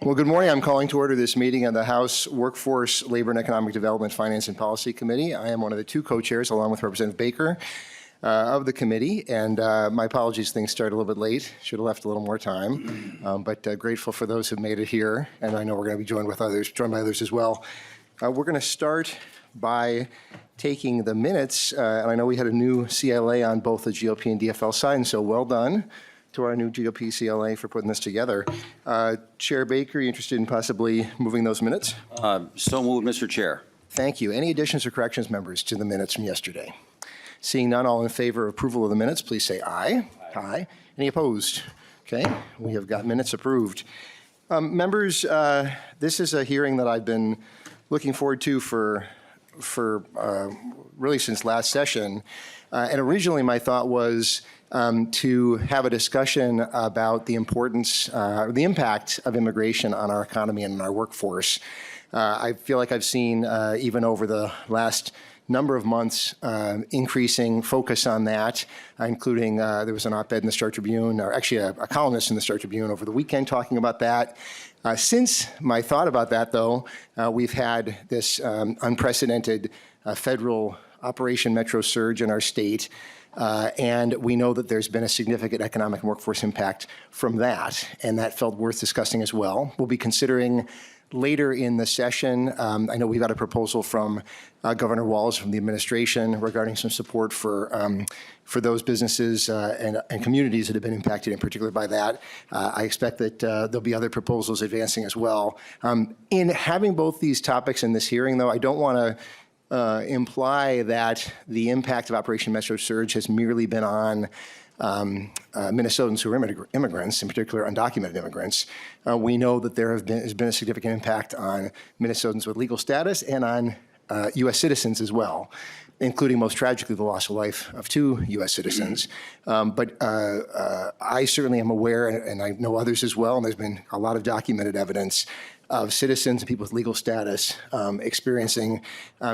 Well, good morning. I'm calling to order this meeting of the House Workforce, Labor and Economic Development, Finance and Policy Committee. I am one of the two co-chairs, along with Representative Baker, of the committee. And my apologies, things started a little bit late. Should have left a little more time. But grateful for those who made it here. And I know we're going to be joined by others as well. We're going to start by taking the minutes. And I know we had a new CLA on both the GOP and DFL side, and so well done to our new GOP CLA for putting this together. Chair Baker, are you interested in possibly moving those minutes? So moved, Mr. Chair. Thank you. Any additions or corrections, members, to the minutes from yesterday? Seeing none, all in favor of approval of the minutes, please say aye. Aye. Any opposed? Okay, we have got minutes approved. Members, this is a hearing that I've been looking forward to for really since last session. And originally my thought was to have a discussion about the importance, the impact of immigration on our economy and our workforce. I feel like I've seen, even over the last number of months, increasing focus on that, including there was an op-ed in the Star Tribune, or actually a columnist in the Star Tribune over the weekend talking about that. Since my thought about that, though, we've had this unprecedented federal Operation Metro surge in our state. And we know that there's been a significant economic and workforce impact from that, and that felt worth discussing as well. We'll be considering later in the session, I know we've got a proposal from Governor Walz from the administration regarding some support for those businesses and communities that have been impacted in particular by that. I expect that there'll be other proposals advancing as well. In having both these topics in this hearing, though, I don't want to imply that the impact of Operation Metro Surge has merely been on Minnesotans who are immigrants, in particular undocumented immigrants. We know that there has been a significant impact on Minnesotans with legal status and on U.S. citizens as well, including most tragically the loss of life of 2 U.S. citizens. But I certainly am aware, and I know others as well, and there's been a lot of documented evidence of citizens and people with legal status experiencing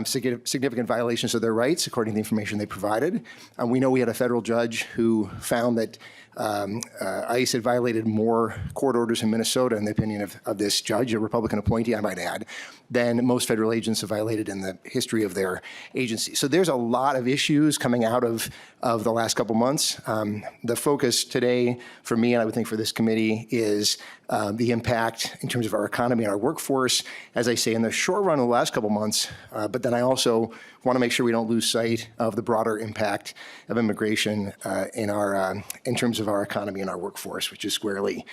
significant violations of their rights, according to the information they provided. We know we had a federal judge who found that ICE had violated more court orders in Minnesota, in the opinion of this judge, a Republican appointee, I might add, than most federal agents have violated in the history of their agency. So there's a lot of issues coming out of the last couple months. The focus today for me, and I would think for this committee, is the impact in terms of our economy and our workforce, as I say, in the short run of the last couple months, but then I also want to make sure we don't lose sight of the broader impact of immigration in terms of our economy and our workforce, which is squarely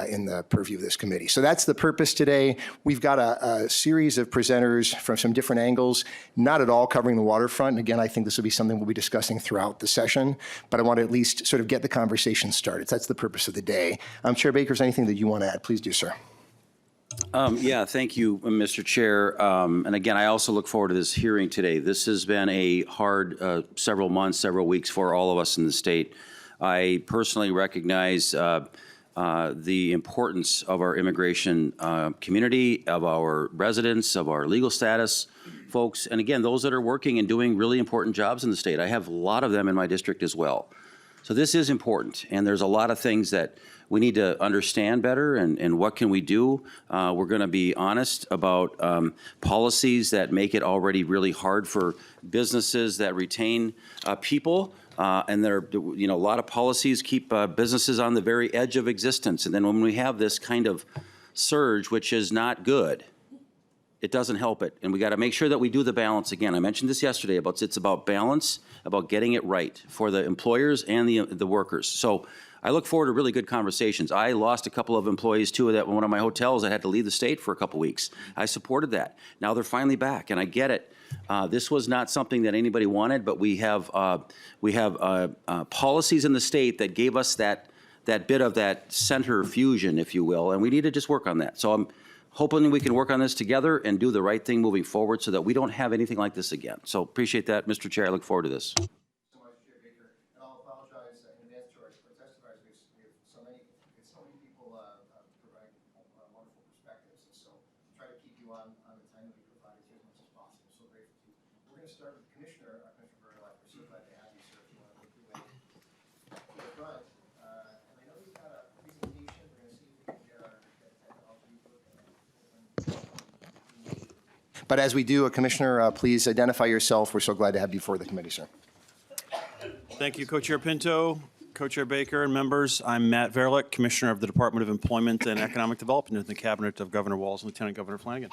in the purview of this committee. So that's the purpose today. We've got a series of presenters from some different angles, not at all covering the waterfront. And again, I think this will be something we'll be discussing throughout the session, but I want to at least sort of get the conversation started. That's the purpose of the day. Chair Baker, is anything that you want to add? Please do, sir. Yeah, thank you, Mr. Chair. And again, I also look forward to this hearing today. This has been a hard several months, several weeks for all of us in the state. I personally recognize the importance of our immigration community, of our residents, of our legal status folks, and again, those that are working and doing really important jobs in the state. I have a lot of them in my district as well. So this is important, and there's a lot of things that we need to understand better, and what can we do. We're going to be honest about policies that make it already really hard for businesses that retain people. And there, a lot of policies keep businesses on the very edge of existence. And then when we have this kind of surge, which is not good, it doesn't help it. And we got to make sure that we do the balance. Again, I mentioned this yesterday, it's about balance, about getting it right for the employers and the workers. So I look forward to really good conversations. I lost a couple of employees too at one of my hotels that had to leave the state for a couple weeks. I supported that. Now they're finally back, and I get it. This was not something that anybody wanted, but we have policies in the state that gave us that bit of that center fusion, if you will, and we need to just work on that. So I'm hoping we can work on this together and do the right thing moving forward so that we don't have anything like this again. So appreciate that, Mr. Chair. I look forward to this. But as we do, Commissioner, please identify yourself. We're so glad to have you before the committee, sir. Thank you, Co-Chair Pinto, Co-Chair Baker, and members. I'm Matt Verlick, Commissioner of the Department of Employment and Economic Development in the Cabinet of Governor Walz and Lieutenant Governor Flanagan.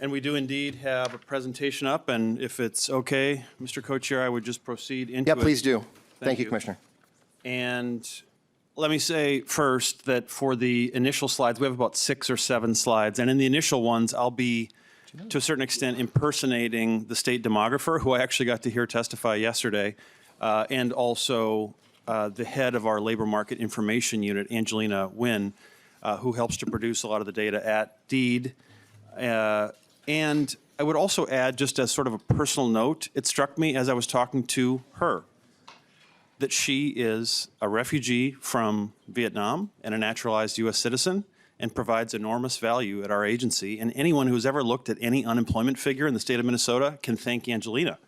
And we do indeed have a presentation up, and if it's okay, Mr. Co-Chair, I would just proceed into it. Yeah, please do. Thank you, you. Commissioner. And let me say first that for the initial slides, we have about 6 or 7 slides. And in the initial ones, I'll be, to a certain extent, impersonating the state demographer, who I actually got to hear testify yesterday, and also the head of our labor market information unit, Angelina Wynn, who helps to produce a lot of the data at DEED. And I would also add, just as sort of a personal note, it struck me as I was talking to her that she is a refugee from Vietnam and a naturalized U.S. citizen and provides enormous value at our agency. And anyone who's ever looked at any unemployment figure in the state of Minnesota can thank Angelina.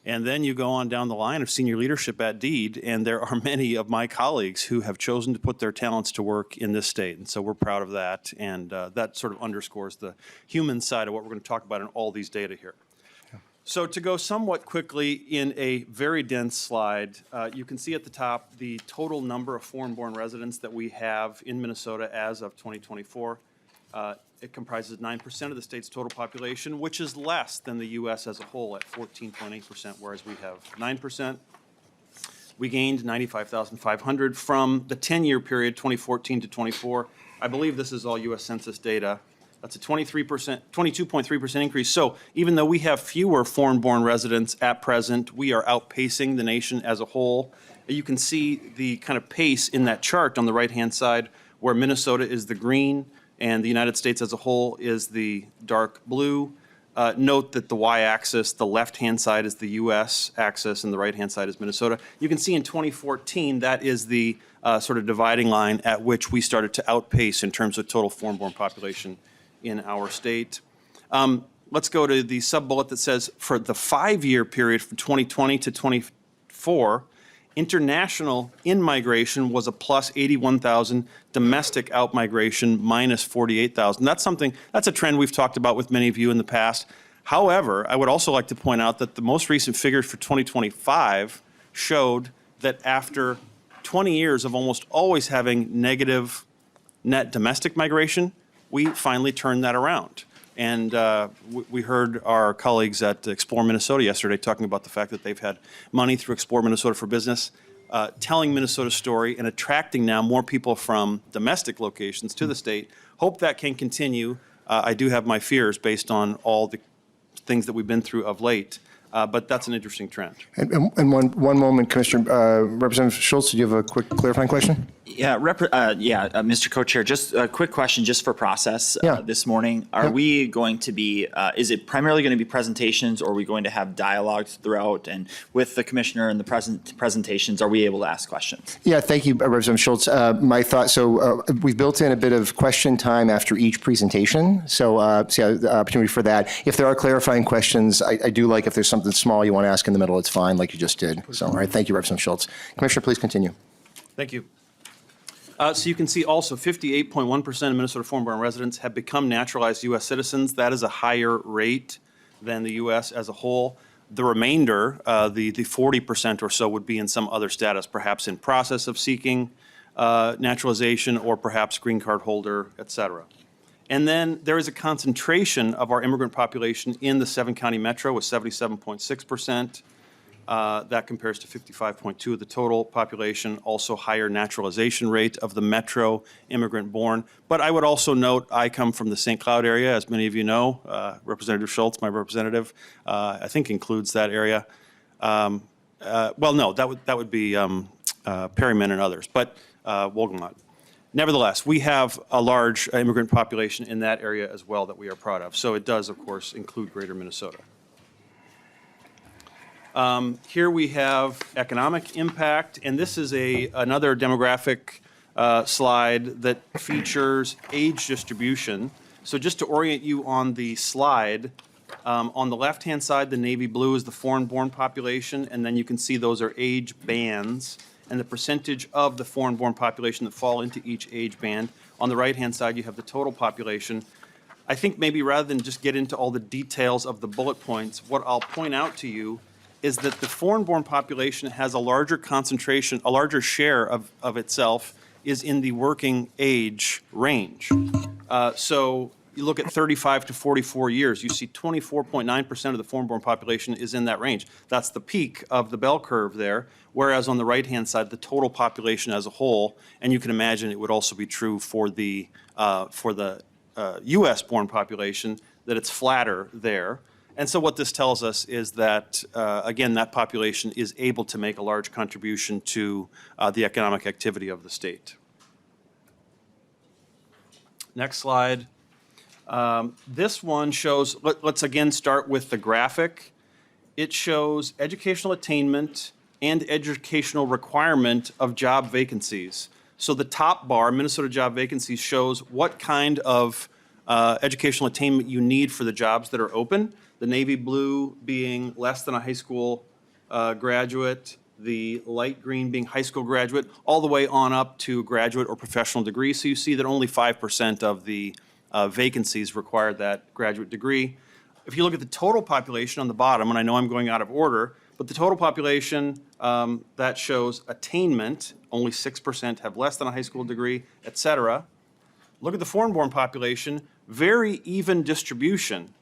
And then you go on down the line of senior leadership at DEED, and there are many of my colleagues who have chosen to put their talents to work in this state. And so we're proud of that, and that sort of underscores the human side of what we're going to talk about in all these data here. So to go somewhat quickly in a very dense slide, you can see at the top the total number of foreign-born residents that we have in Minnesota as of 2024. It comprises 9% of the state's total population, which is less than the U.S. as a whole at 14.8%, whereas we have 9%. We gained 95,500 from the 10-year period, 2014 to 24. I believe this is all U.S. Census data. That's a 22.3% increase. So even though we have fewer foreign-born residents at present, we are outpacing the nation as a whole. You can see the kind of pace in that chart on the right-hand side, where Minnesota is the green and the United States as a whole is the dark blue. Note that the y-axis, the left-hand side is the U.S. axis and the right-hand side is Minnesota. You can see in 2014, that is the sort of dividing line at which we started to outpace in terms of total foreign-born population in our state. Let's go to the sub-bullet that says for the 5-year period from 2020 to 24, international in-migration was a plus 81,000, domestic out-migration minus 48,000. That's a trend we've talked about with many of you in the past. However, I would also like to point out that the most recent figures for 2025 showed that after 20 years of almost always having negative net domestic migration, we finally turned that around. And we heard our colleagues at Explore Minnesota yesterday talking about the fact that they've had money through Explore Minnesota for Business, telling Minnesota's story and attracting now more people from domestic locations to the state. Hope that can continue. I do have my fears based on all the things that we've been through of late. But that's an interesting trend. And one moment, Commissioner, Representative Schultz, do you have a quick clarifying question? Yeah, Mr. Co-Chair, just a quick question just for process this morning. Are we going to be, is it primarily going to be presentations, or are we going to have dialogues throughout? And with the commissioner and the presentations, are we able to ask questions? Yeah, thank you, Representative Schultz. My thought, so we've built in a bit of question time after each presentation. So the opportunity for that. If there are clarifying questions, I do like if there's something small you want to ask in the middle, it's fine, like you just did. So, all right, thank you, Representative Schultz. Commissioner, please continue. Thank you. So you can see also 58.1% of Minnesota foreign-born residents have become naturalized U.S. citizens. That is a higher rate than the U.S. as a whole. The remainder, the 40% or so, would be in some other status, perhaps in process of seeking naturalization, or perhaps green card holder, et cetera. And then there is a concentration of our immigrant population in the 7-county metro with 77.6%. That compares to 55.2% of the total population, also higher naturalization rate of the metro immigrant born. But I would also note I come from the St. Cloud area, as many of you know. Representative Schultz, my representative, I think includes that area. Well, no, that would be Perryman and others, but Wolgamott. Nevertheless, we have a large immigrant population in that area as well that we are proud of. So it does, of course, include greater Minnesota. Here we have economic impact, and this is another demographic slide that features age distribution. So just to orient you on the slide, on the left-hand side, the navy blue is the foreign-born population, and then you can see those are age bands and the percentage of the foreign-born population that fall into each age band. On the right-hand side, you have the total population. I think maybe rather than just get into all the details of the bullet points, what I'll point out to you is that the foreign-born population has a larger concentration, a larger share of itself is in the working age range. So you look at 35 to 44 years, you see 24.9% of the foreign-born population is in that range. That's the peak of the bell curve there, whereas on the right-hand side, the total population as a whole, and you can imagine it would also be true for the U.S.-born population, that it's flatter there. And so what this tells us is that, again, that population is able to make a large contribution to the economic activity of the state. Next slide. This one shows, let's again start with the graphic. It shows educational attainment and educational requirement of job vacancies. So the top bar, Minnesota job vacancies, shows what kind of educational attainment you need for the jobs that are open. The navy blue being less than a high school graduate, the light green being high school graduate, all the way on up to graduate or professional degree. So you see that only 5% of the vacancies require that graduate degree. If you look at the total population on the bottom, and I know I'm going out of order, but the total population that shows attainment, only 6% have less than a high school degree, et cetera. Look at the foreign-born population, very even distribution.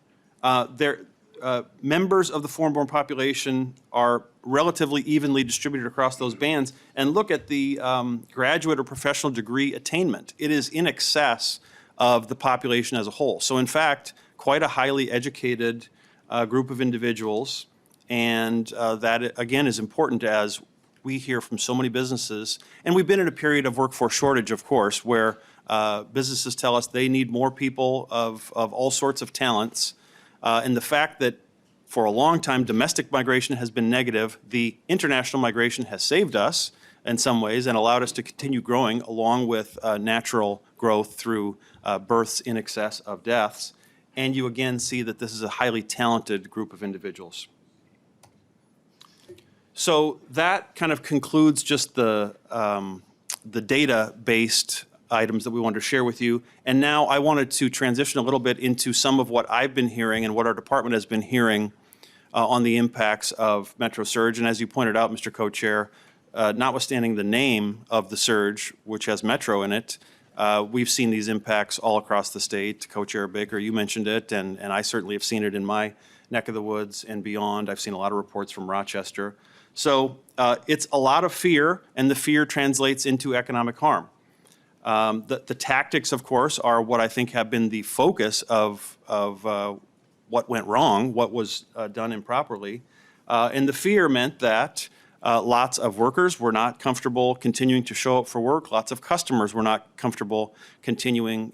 Members of the foreign-born population are relatively evenly distributed across those bands. And look at the graduate or professional degree attainment. It is in excess of the population as a whole. So in fact, quite a highly educated group of individuals. And that, again, is important as we hear from so many businesses. And we've been in a period of workforce shortage, of course, where businesses tell us they need more people of all sorts of talents. And the fact that for a long time domestic migration has been negative, the international migration has saved us in some ways and allowed us to continue growing along with natural growth through births in excess of deaths. And you again see that this is a highly talented group of individuals. So that kind of concludes just the data-based items that we wanted to share with you. And now I wanted to transition a little bit into some of what I've been hearing and what our department has been hearing on the impacts of Metro Surge. And as you pointed out, Mr. Co-Chair, notwithstanding the name of the surge, which has Metro in it, we've seen these impacts all across the state. Co-Chair Baker, you mentioned it, and I certainly have seen it in my neck of the woods and beyond. I've seen a lot of reports from Rochester. So it's a lot of fear, and the fear translates into economic harm. The tactics, of course, are what I think have been the focus of what went wrong, what was done improperly. And the fear meant that lots of workers were not comfortable continuing to show up for work. Lots of customers were not comfortable continuing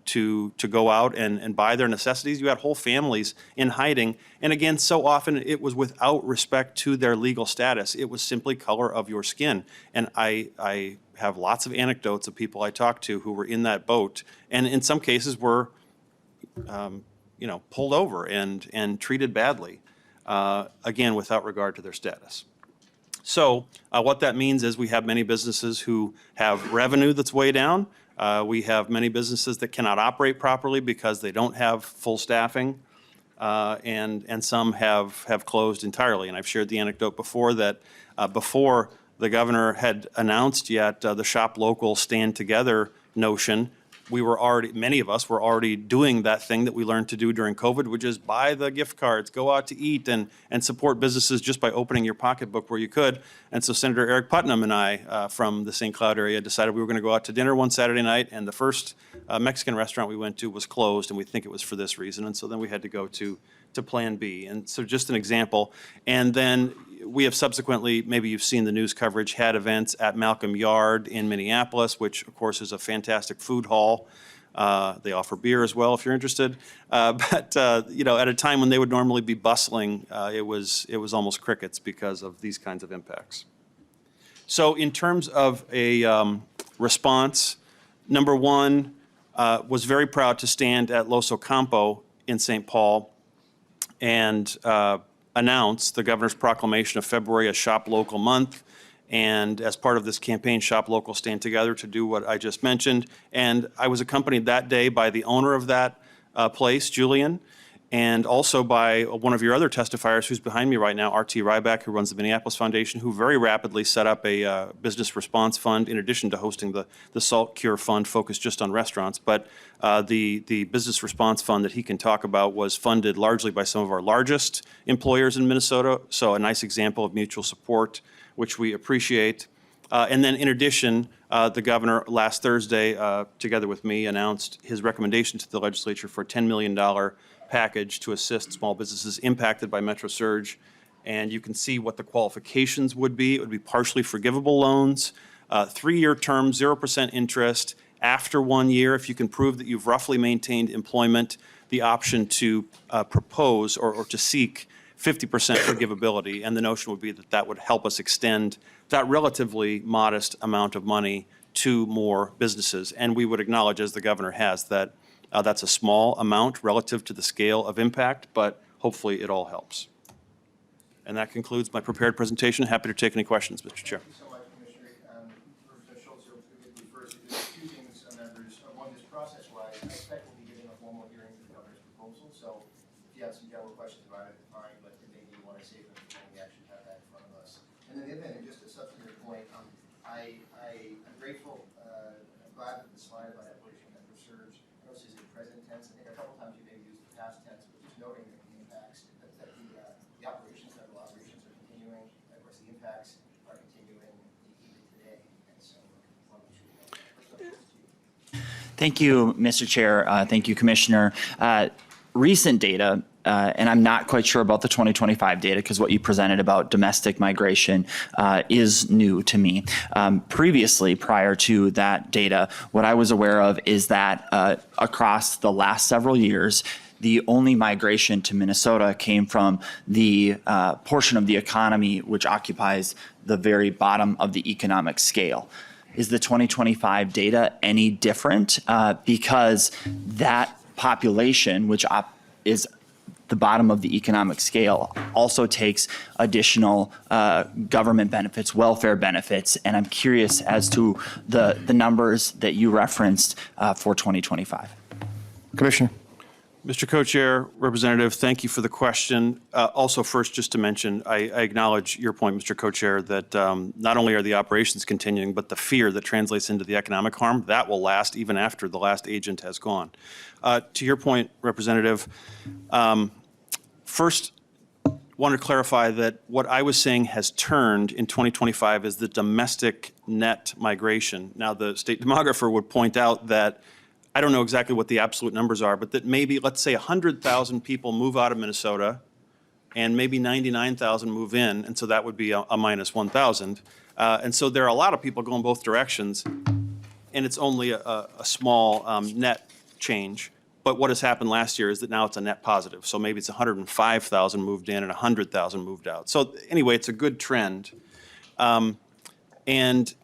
to go out and buy their necessities. You had whole families in hiding. And again, so often it was without respect to their legal status. It was simply color of your skin. And I have lots of anecdotes of people I talked to who were in that boat, and in some cases were, pulled over and treated badly, again, without regard to their status. So what that means is we have many businesses who have revenue that's way down. We have many businesses that cannot operate properly because they don't have full staffing, and some have closed entirely. And I've shared the anecdote before that before the governor had announced yet the shop local, stand together notion, many of us were already doing that thing that we learned to do during COVID, which is buy the gift cards, go out to eat, and support businesses just by opening your pocketbook where you could. And so Senator Eric Putnam and I from the St. Cloud area decided we were going to go out to dinner one Saturday night, and the first Mexican restaurant we went to was closed, and we think it was for this reason. And so then we had to go to Plan B. And so just an example. And then we have subsequently, maybe you've seen the news coverage, had events at Malcolm Yard in Minneapolis, which of course is a fantastic food hall. They offer beer as well if you're interested. But at a time when they would normally be bustling, it was almost crickets because of these kinds of impacts. So in terms of a response, number one, was very proud to stand at Los Ocampo in St. Paul and announce the governor's proclamation of February as Shop Local Month. And as part of this campaign, Shop Local Stand Together to do what I just mentioned. And I was accompanied that day by the owner of that place, Julian, and also by one of your other testifiers who's behind me right now, R.T. Ryback, who runs the Minneapolis Foundation, who very rapidly set up a business response fund in addition to hosting the Salt Cure Fund focused just on restaurants. But the business response fund that he can talk about was funded largely by some of our largest employers in Minnesota, so a nice example of mutual support, which we appreciate. And then in addition, the governor last Thursday, together with me, announced his recommendation to the legislature for a $10 million package to assist small businesses impacted by Metro Surge. And you can see what the qualifications would be. It would be partially forgivable loans, 3-year term, 0% interest. After 1 year, if you can prove that you've roughly maintained employment, the option to propose or to seek 50% forgivability. And the notion would be that that would help us extend that relatively modest amount of money to more businesses. And we would acknowledge, as the governor has, that that's a small amount relative to the scale of impact, but hopefully it all helps. And that concludes my prepared presentation. Happy to take any questions, Mr. Chair. Thank you so much, Commissioner. Representative Schultz, you'll forgive me first. There's two things, members. One is process-wise. I expect we'll be getting a formal hearing for the governor's proposal. So if you have some general questions about it, fine, but maybe you want to save them for when we actually have that in front of us. And then the other thing, just a substantive point, I'm grateful, I'm glad that the slide about evolution and research, I notice is in present tense. I think a couple times you may use the past tense, but just noting that the impacts, that the operations, federal operations are continuing. Of course, the impacts are continuing even today. And so I want to make sure you know. First up, to you. Thank you, Mr. Chair. Thank you, Commissioner. Recent data, and I'm not quite sure about the 2025 data because what you presented about domestic migration is new to me. Previously, prior to that data, what I was aware of is that across the last several years, the only migration to Minnesota came from the portion of the economy which occupies the very bottom of the economic scale. Is the 2025 data any different? Because that population, which is the bottom of the economic scale, also takes additional government benefits, welfare benefits, and I'm curious as to the numbers that you referenced for 2025. Commissioner. Mr. Co-Chair, Representative, thank you for the question. Also, first, just to mention, I acknowledge your point, Mr. Co-Chair, that not only are the operations continuing, but the fear that translates into the economic harm, that will last even after the last agent has gone. To your point, Representative, first, want to clarify that what I was saying has turned in 2025 is the domestic net migration. Now, the state demographer would point out that I don't know exactly what the absolute numbers are, but that maybe, let's say 100,000 people move out of Minnesota and maybe 99,000 move in, and so that would be a minus 1,000. And so there are a lot of people going both directions, and it's only a small net change. But what has happened last year is that now it's a net positive. So maybe it's 105,000 moved in and 100,000 moved out. So anyway, it's a good trend. And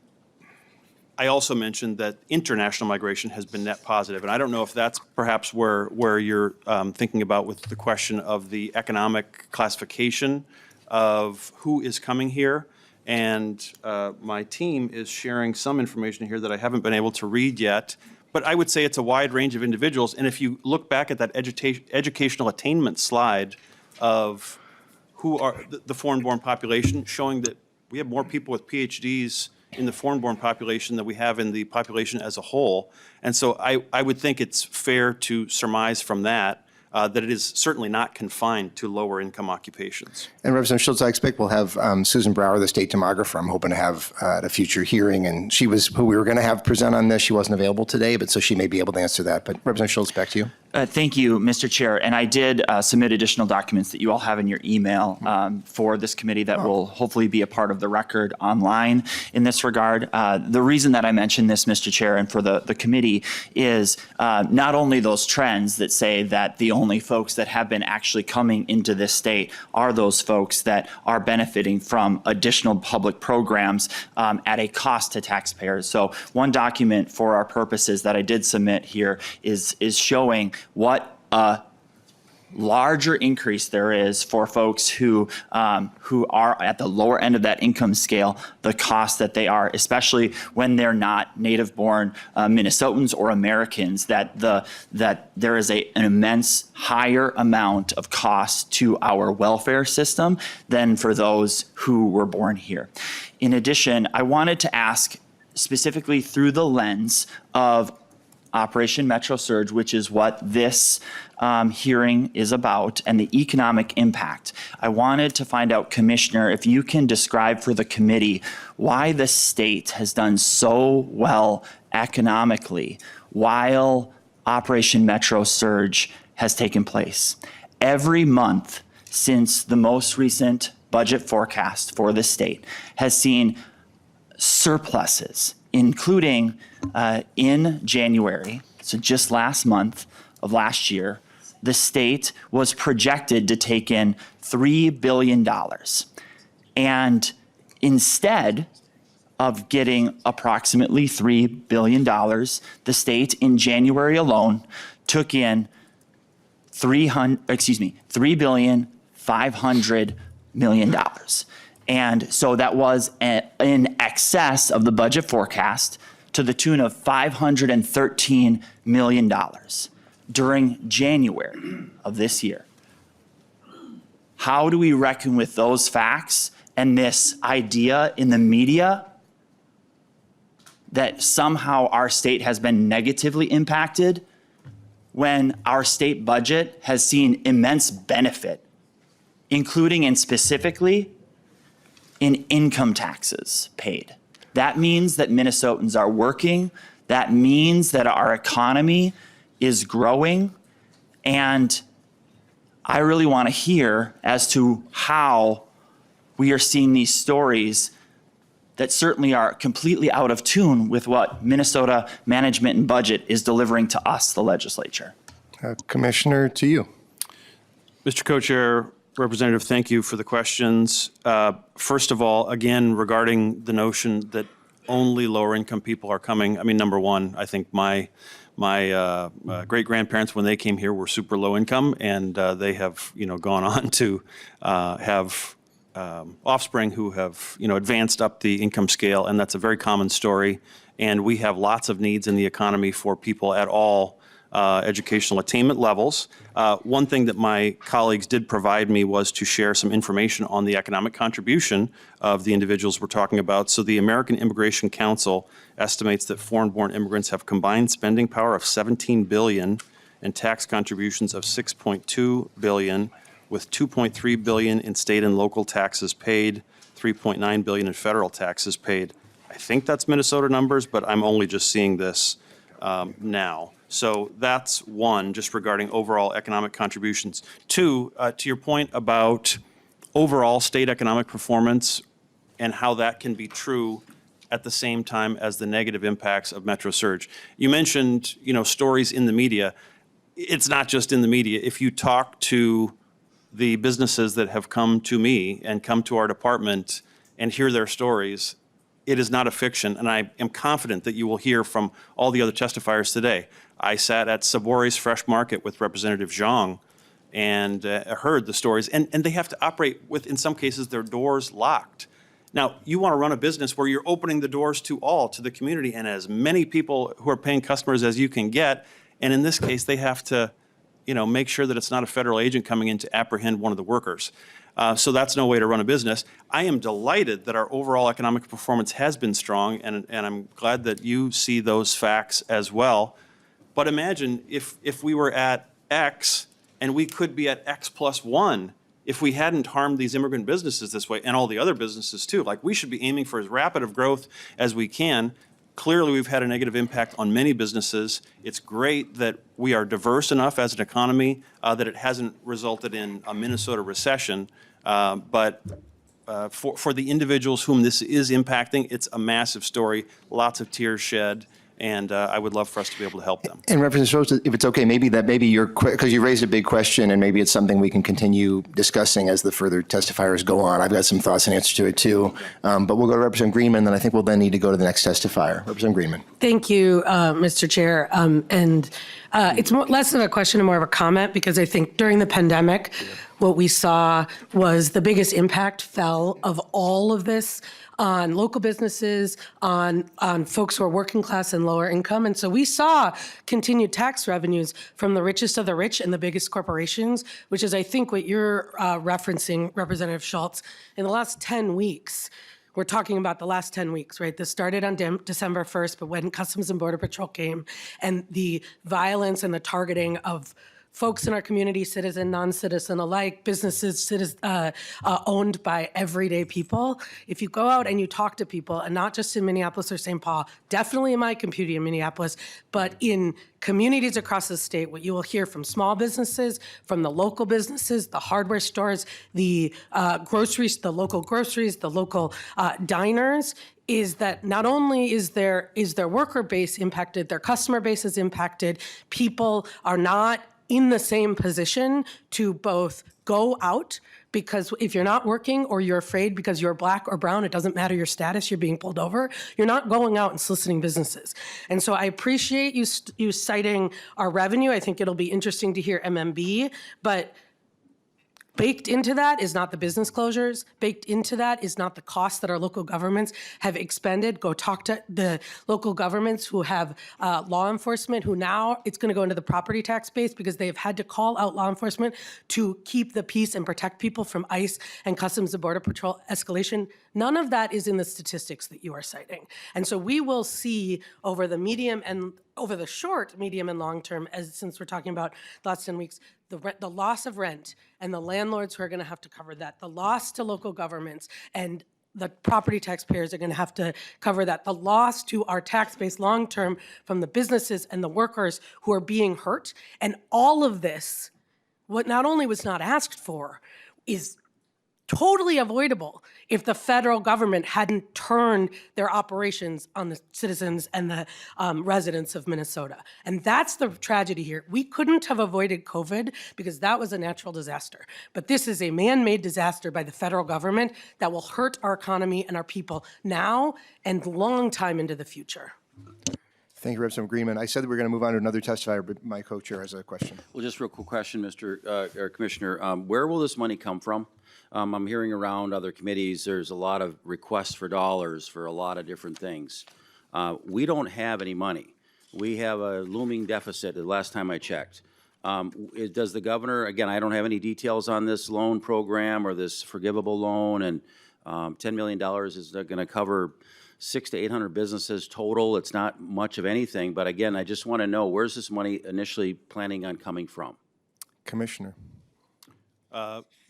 I also mentioned that international migration has been net positive, and I don't know if that's perhaps where you're thinking about with the question of the economic classification of who is coming here. And my team is sharing some information here that I haven't been able to read yet, but I would say it's a wide range of individuals. And if you look back at that educational attainment slide of who are the foreign-born population, showing that we have more people with PhDs in the foreign-born population than we have in the population as a whole. And so I would think it's fair to surmise from that that it is certainly not confined to lower-income occupations. And Representative Schultz, I expect we'll have Susan Brower, the state demographer, I'm hoping to have at a future hearing. And she was who we were going to have present on this. She wasn't available today, but so she may be able to answer that. But Representative Schultz, back to you. Thank you, Mr. Chair. And I did submit additional documents that you all have in your email for this committee that will hopefully be a part of the record online in this regard. The reason that I mentioned this, Mr. Chair, and for the committee is not only those trends that say that the only folks that have been actually coming into this state are those folks that are benefiting from additional public programs at a cost to taxpayers. So one document for our purposes that I did submit here is showing what larger increase there is for folks who are at the lower end of that income scale, the cost that they are, especially when they're not native-born Minnesotans or Americans, that there is an immense higher amount of cost to our welfare system than for those who were born here. In addition, I wanted to ask specifically through the lens of Operation Metro Surge, which is what this hearing is about, and the economic impact. I wanted to find out, Commissioner, if you can describe for the committee why the state has done so well economically while Operation Metro Surge has taken place. Every month since the most recent budget forecast for the state has seen surpluses, including in January, so just last month of last year, the state was projected to take in $3 billion. And instead of getting approximately $3 billion, the state in January alone took in $3.5 billion. And so that was in excess of the budget forecast to the tune of $513 million during January of this year. How do we reckon with those facts and this idea in the media that somehow our state has been negatively impacted when our state budget has seen immense benefit, including and specifically in income taxes paid? That means that Minnesotans are working. That means that our economy is growing. And I really want to hear as to how we are seeing these stories that certainly are completely out of tune with what Minnesota management and budget is delivering to us, the legislature. Commissioner, to you. Mr. Co-Chair, Representative, thank you for the questions. First of all, again, regarding the notion that only lower income people are coming, I mean, number one, I think my great-grandparents, when they came here, were super low income, and they have, gone on to have offspring who have, advanced up the income scale, and that's a very common story. And we have lots of needs in the economy for people at all educational attainment levels. One thing that my colleagues did provide me was to share some information on the economic contribution of the individuals we're talking about. So the American Immigration Council estimates that foreign-born immigrants have combined spending power of $17 billion and tax contributions of $6.2 billion, with $2.3 billion in state and local taxes paid, $3.9 billion in federal taxes paid. I think that's Minnesota numbers, but I'm only just seeing this now. So that's one, just regarding overall economic contributions. Two, to your point about overall state economic performance and how that can be true at the same time as the negative impacts of Metro Surge. You mentioned, stories in the media. It's not just in the media. If you talk to the businesses that have come to me and come to our department and hear their stories, it is not a fiction, and I am confident that you will hear from all the other testifiers today. I sat at Sabore's Fresh Market with Representative Zhang and heard the stories, and they have to operate with, in some cases, their doors locked. Now, you want to run a business where you're opening the doors to the community, and as many people who are paying customers as you can get, and in this case, they have to, make sure that it's not a federal agent coming in to apprehend one of the workers. So that's no way to run a business. I am delighted that our overall economic performance has been strong, and I'm glad that you see those facts as well. But imagine if we were at X and we could be at X plus 1 if we hadn't harmed these immigrant businesses this way, and all the other businesses too. Like, we should be aiming for as rapid of growth as we can. Clearly, we've had a negative impact on many businesses. It's great that we are diverse enough as an economy that it hasn't resulted in a Minnesota recession. But for the individuals whom this is impacting, it's a massive story, lots of tears shed, and I would love for us to be able to help them. And Representative Schultz, if it's okay, maybe you're because you raised a big question, and maybe it's something we can continue discussing as the further testifiers go on. I've got some thoughts and answers to it too, but we'll go to Representative Greenman, then I think we'll then need to go to the next testifier. Representative Greenman. Thank you, Mr. Chair. It's less of a question and more of a comment, because I think during the pandemic, what we saw was the biggest impact fell of all of this on local businesses, on folks who are working class and lower income. And so we saw continued tax revenues from the richest of the rich and the biggest corporations, which is, I think, what you're referencing, Representative Schultz. In the last 10 weeks, we're talking about the last 10 weeks, right? This started on December 1st, but when Customs and Border Patrol came and the violence and the targeting of folks in our community, citizen, non-citizen alike, businesses owned by everyday people. If you go out and you talk to people, and not just in Minneapolis or St. Paul, definitely in my community in Minneapolis, but in communities across the state, what you will hear from small businesses, from the local businesses, the hardware stores, the groceries, the local groceries, the local diners, is that not only is their worker base impacted, their customer base is impacted, people are not in the same position to both go out, because if you're not working or you're afraid because you're black or brown, it doesn't matter your status, you're being pulled over, you're not going out and soliciting businesses. And so I appreciate you citing our revenue. I think it'll be interesting to hear MMB, but baked into that is not the business closures. Baked into that is not the costs that our local governments have expended. Go talk to the local governments who have law enforcement, who now it's going to go into the property tax base because they've had to call out law enforcement to keep the peace and protect people from ICE and Customs and Border Patrol escalation. None of that is in the statistics that you are citing. And so we will see over the short, medium, and long term, since we're talking about the last 10 weeks, the loss of rent and the landlords who are going to have to cover that, the loss to local governments and the property taxpayers are going to have to cover that, the loss to our tax base long term from the businesses and the workers who are being hurt. And all of this, what not only was not asked for, is totally avoidable if the federal government hadn't turned their operations on the citizens and the residents of Minnesota. And that's the tragedy here. We couldn't have avoided COVID because that was a natural disaster. But this is a man-made disaster by the federal government that will hurt our economy and our people now and long time into the future. Thank you, Representative Greenman. I said that we're going to move on to another testifier, but my co-chair has a question. Well, just real quick question, Commissioner. Where will this money come from? I'm hearing around other committees, there's a lot of requests for dollars for a lot of different things. We don't have any money. We have a looming deficit the last time I checked. Does the governor, again, I don't have any details on this loan program or this forgivable loan, and $10 million is going to cover 600 to 800 businesses total. It's not much of anything, but again, I just want to know, where's this money initially planning on coming from? Commissioner.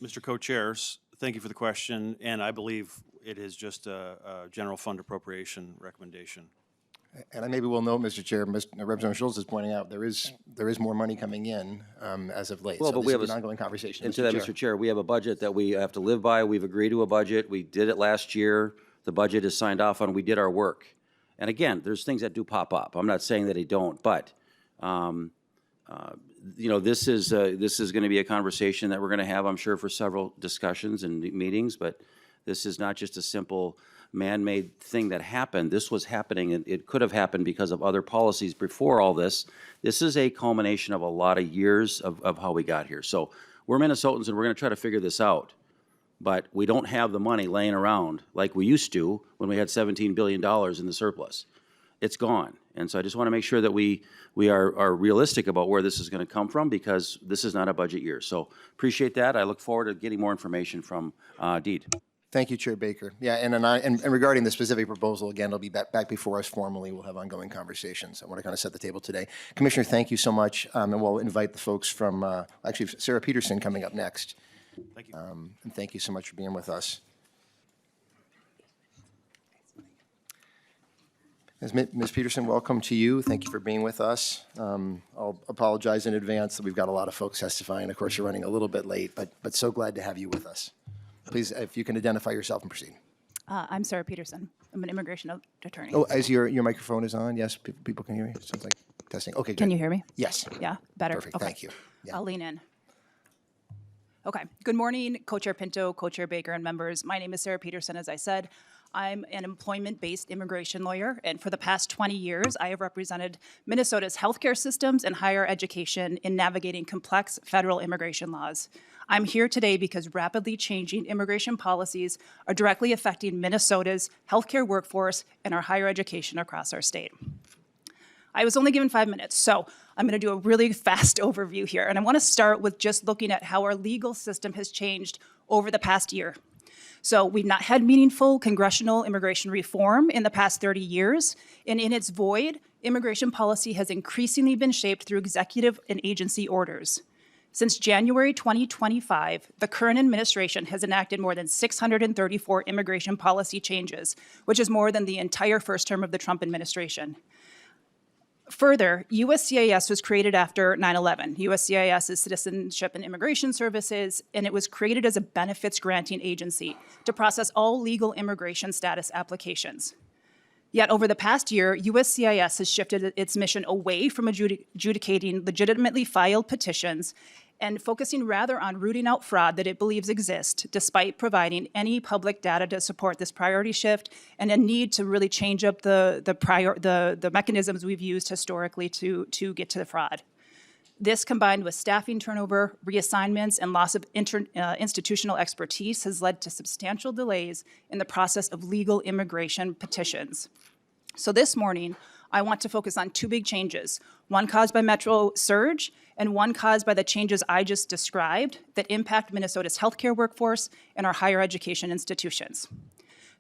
Mr. Co-Chairs, thank you for the question, and I believe it is just a general fund appropriation recommendation. And I maybe will note, Mr. Chair, Representative Schultz is pointing out there is more money coming in as of late. Well, so but this we is have an ongoing conversation. And to that, Mr. Chair, we have a budget that we have to live by. We've agreed to a budget. We did it last year. The budget is signed off on. We did our work. And again, there's things that do pop up. I'm not saying that they don't, but you know, this is going to be a conversation that we're going to have, I'm sure, for several discussions and meetings. But this is not just a simple man-made thing that happened. This was happening, and it could have happened because of other policies before all this. This is a culmination of a lot of years of how we got here. So we're Minnesotans, and we're going to try to figure this out. But we don't have the money laying around like we used to when we had $17 billion in the surplus. It's gone. And so I just want to make sure that we are realistic about where this is going to come from, because this is not a budget year. So appreciate that. I look forward to getting more information from Deed. Thank you, Chair Baker. Yeah, and regarding the specific proposal, again, it'll be back before us formally. We'll have ongoing conversations. I want to kind of set the table today. Commissioner, thank you so much. And we'll invite the folks from, actually, Sarah Peterson coming up next. Thank you. And thank you so much for being with us. Ms. Peterson, welcome to you. Thank you for being with us. I'll apologize in advance that we've got a lot of folks testifying. Of course, you're running a little bit late, but so glad to have you with us. Please, if you can identify yourself and proceed. I'm Sarah Peterson. I'm an immigration attorney. Oh, as your microphone is on, yes, people can hear you. Sounds like testing. Okay, good. Can you hear me? Yes. Yeah, better. Perfect, Okay. thank you. Yeah. I'll lean in. Okay. Good morning, Co-Chair Pinto, Co-Chair Baker, and members. My name is Sarah Peterson, as I said. I'm an employment-based immigration lawyer, and for the past 20 years, I have represented Minnesota's healthcare systems and higher education in navigating complex federal immigration laws. I'm here today because rapidly changing immigration policies are directly affecting Minnesota's healthcare workforce and our higher education across our state. I was only given 5 minutes, so I'm going to do a really fast overview here. And I want to start with just looking at how our legal system has changed over the past year. So we've not had meaningful congressional immigration reform in the past 30 years. And in its void, immigration policy has increasingly been shaped through executive and agency orders. Since January 2025, the current administration has enacted more than 634 immigration policy changes, which is more than the entire first term of the Trump administration. Further, USCIS was created after 9/11. USCIS is Citizenship and Immigration Services, and it was created as a benefits granting agency to process all legal immigration status applications. Yet over the past year, USCIS has shifted its mission away from adjudicating legitimately filed petitions and focusing rather on rooting out fraud that it believes exists, despite providing any public data to support this priority shift and a need to really change up the mechanisms we've used historically to get to the fraud. This, combined with staffing turnover, reassignments, and loss of institutional expertise, has led to substantial delays in the process of legal immigration petitions. So this morning, I want to focus on two big changes, one caused by Metro Surge and one caused by the changes I just described that impact Minnesota's healthcare workforce and our higher education institutions.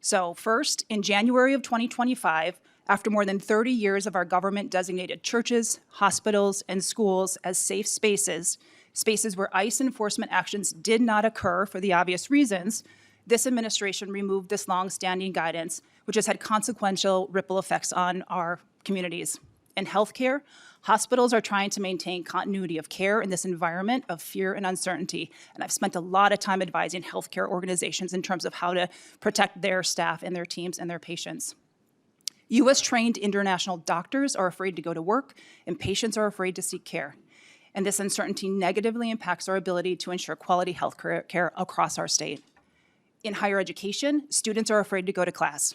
So first, in January of 2025, after more than 30 years of our government designated churches, hospitals, and schools as safe spaces, spaces where ICE enforcement actions did not occur for the obvious reasons, this administration removed this long-standing guidance, which has had consequential ripple effects on our communities. In healthcare, hospitals are trying to maintain continuity of care in this environment of fear and uncertainty. And I've spent a lot of time advising healthcare organizations in terms of how to protect their staff and their teams and their patients. US-trained international doctors are afraid to go to work, and patients are afraid to seek care. And this uncertainty negatively impacts our ability to ensure quality health care across our state. In higher education, students are afraid to go to class.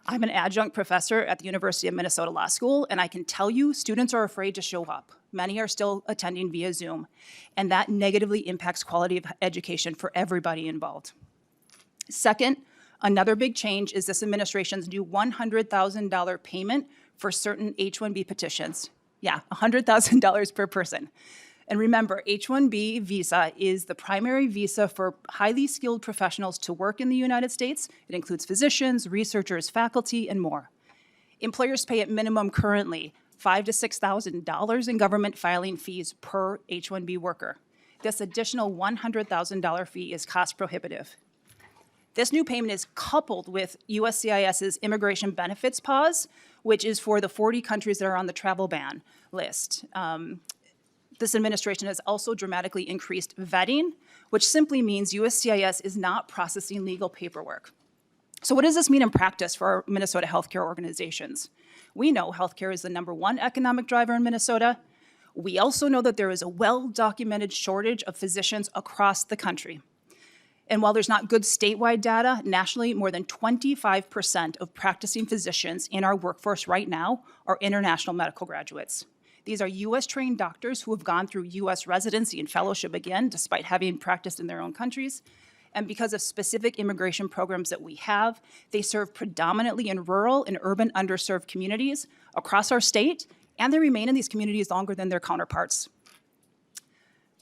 I'm an adjunct professor at the University of Minnesota Law School, and I can tell you students are afraid to show up. Many are still attending via Zoom, and that negatively impacts quality of education for everybody involved. Second, another big change is this administration's new $100,000 payment for certain H-1B petitions. Yeah, $100,000 per person. And remember, H-1B visa is the primary visa for highly skilled professionals to work in the United States. It includes physicians, researchers, faculty, and more. Employers pay at minimum currently $5,000 to $6,000 in government filing fees per H-1B worker. This additional $100,000 fee is cost prohibitive. This new payment is coupled with USCIS's immigration benefits pause, which is for the 40 countries that are on the travel ban list. This administration has also dramatically increased vetting, which simply means USCIS is not processing legal paperwork. So what does this mean in practice for our Minnesota healthcare organizations? We know healthcare is the #1 economic driver in Minnesota. We also know that there is a well-documented shortage of physicians across the country. And while there's not good statewide data, nationally, more than 25% of practicing physicians in our workforce right now are international medical graduates. These are US-trained doctors who have gone through US residency and fellowship again, despite having practiced in their own countries. And because of specific immigration programs that we have, they serve predominantly in rural and urban underserved communities across our state, and they remain in these communities longer than their counterparts.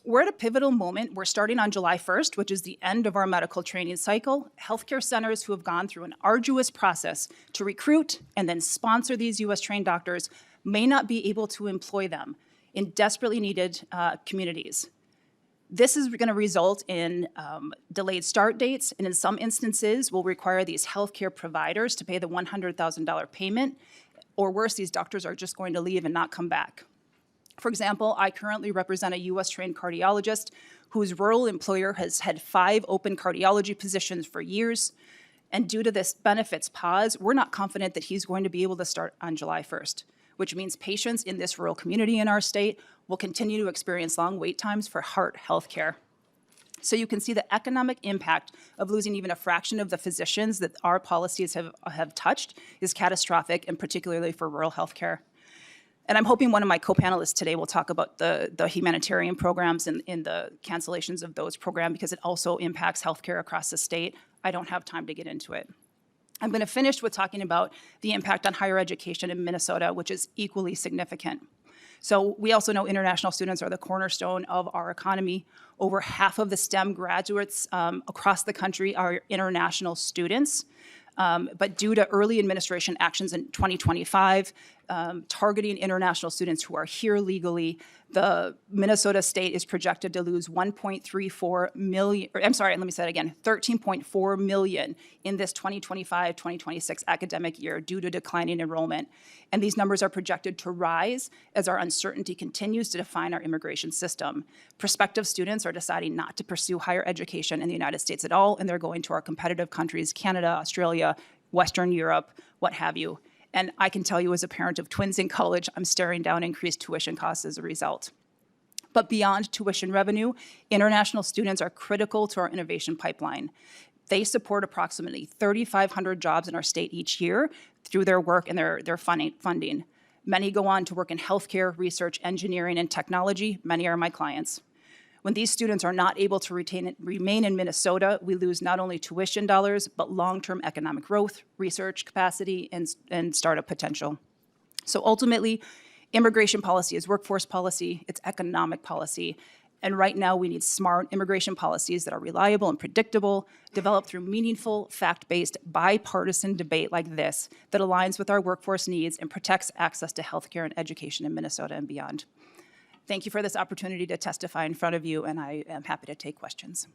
We're at a pivotal moment. We're starting on July 1st, which is the end of our medical training cycle. Healthcare centers who have gone through an arduous process to recruit and then sponsor these US-trained doctors may not be able to employ them in desperately needed communities. This is going to result in delayed start dates, and in some instances will require these healthcare providers to pay the $100,000 payment, or worse, these doctors are just going to leave and not come back. For example, I currently represent a US-trained cardiologist whose rural employer has had 5 open cardiology positions for years, And due to this benefits pause, we're not confident that he's going to be able to start on July 1st, which means patients in this rural community in our state will continue to experience long wait times for heart health care. So you can see the economic impact of losing even a fraction of the physicians that our policies have touched is catastrophic, and particularly for rural healthcare. And I'm hoping one of my co-panelists today will talk about the humanitarian programs and the cancellations of those programs, because it also impacts healthcare across the state. I don't have time to get into it. I'm going to finish with talking about the impact on higher education in Minnesota, which is equally significant. So we also know international students are the cornerstone of our economy. Over half of the STEM graduates across the country are international students. But due to early administration actions in 2025, targeting international students who are here legally, the Minnesota state is projected to lose 1.34 million, or I'm sorry, let me say it again, 13.4 million in this 2025-2026 academic year due to declining enrollment. And these numbers are projected to rise as our uncertainty continues to define our immigration system. Prospective students are deciding not to pursue higher education in the United States at all, and they're going to our competitive countries, Canada, Australia, Western Europe, what have you. And I can tell you as a parent of twins in college, I'm staring down increased tuition costs as a result. But beyond tuition revenue, international students are critical to our innovation pipeline. They support approximately 3,500 jobs in our state each year through their work and their funding. Many go on to work in healthcare, research, engineering, and technology. Many are my clients. When these students are not able to remain in Minnesota, we lose not only tuition dollars, but long-term economic growth, research capacity, and startup potential. So ultimately, immigration policy is workforce policy, it's economic policy, and right now we need smart immigration policies that are reliable and predictable, developed through meaningful, fact-based, bipartisan debate like this that aligns with our workforce needs and protects access to healthcare and education in Minnesota and beyond. Thank you for this opportunity to testify in front of you, and I am happy to take questions.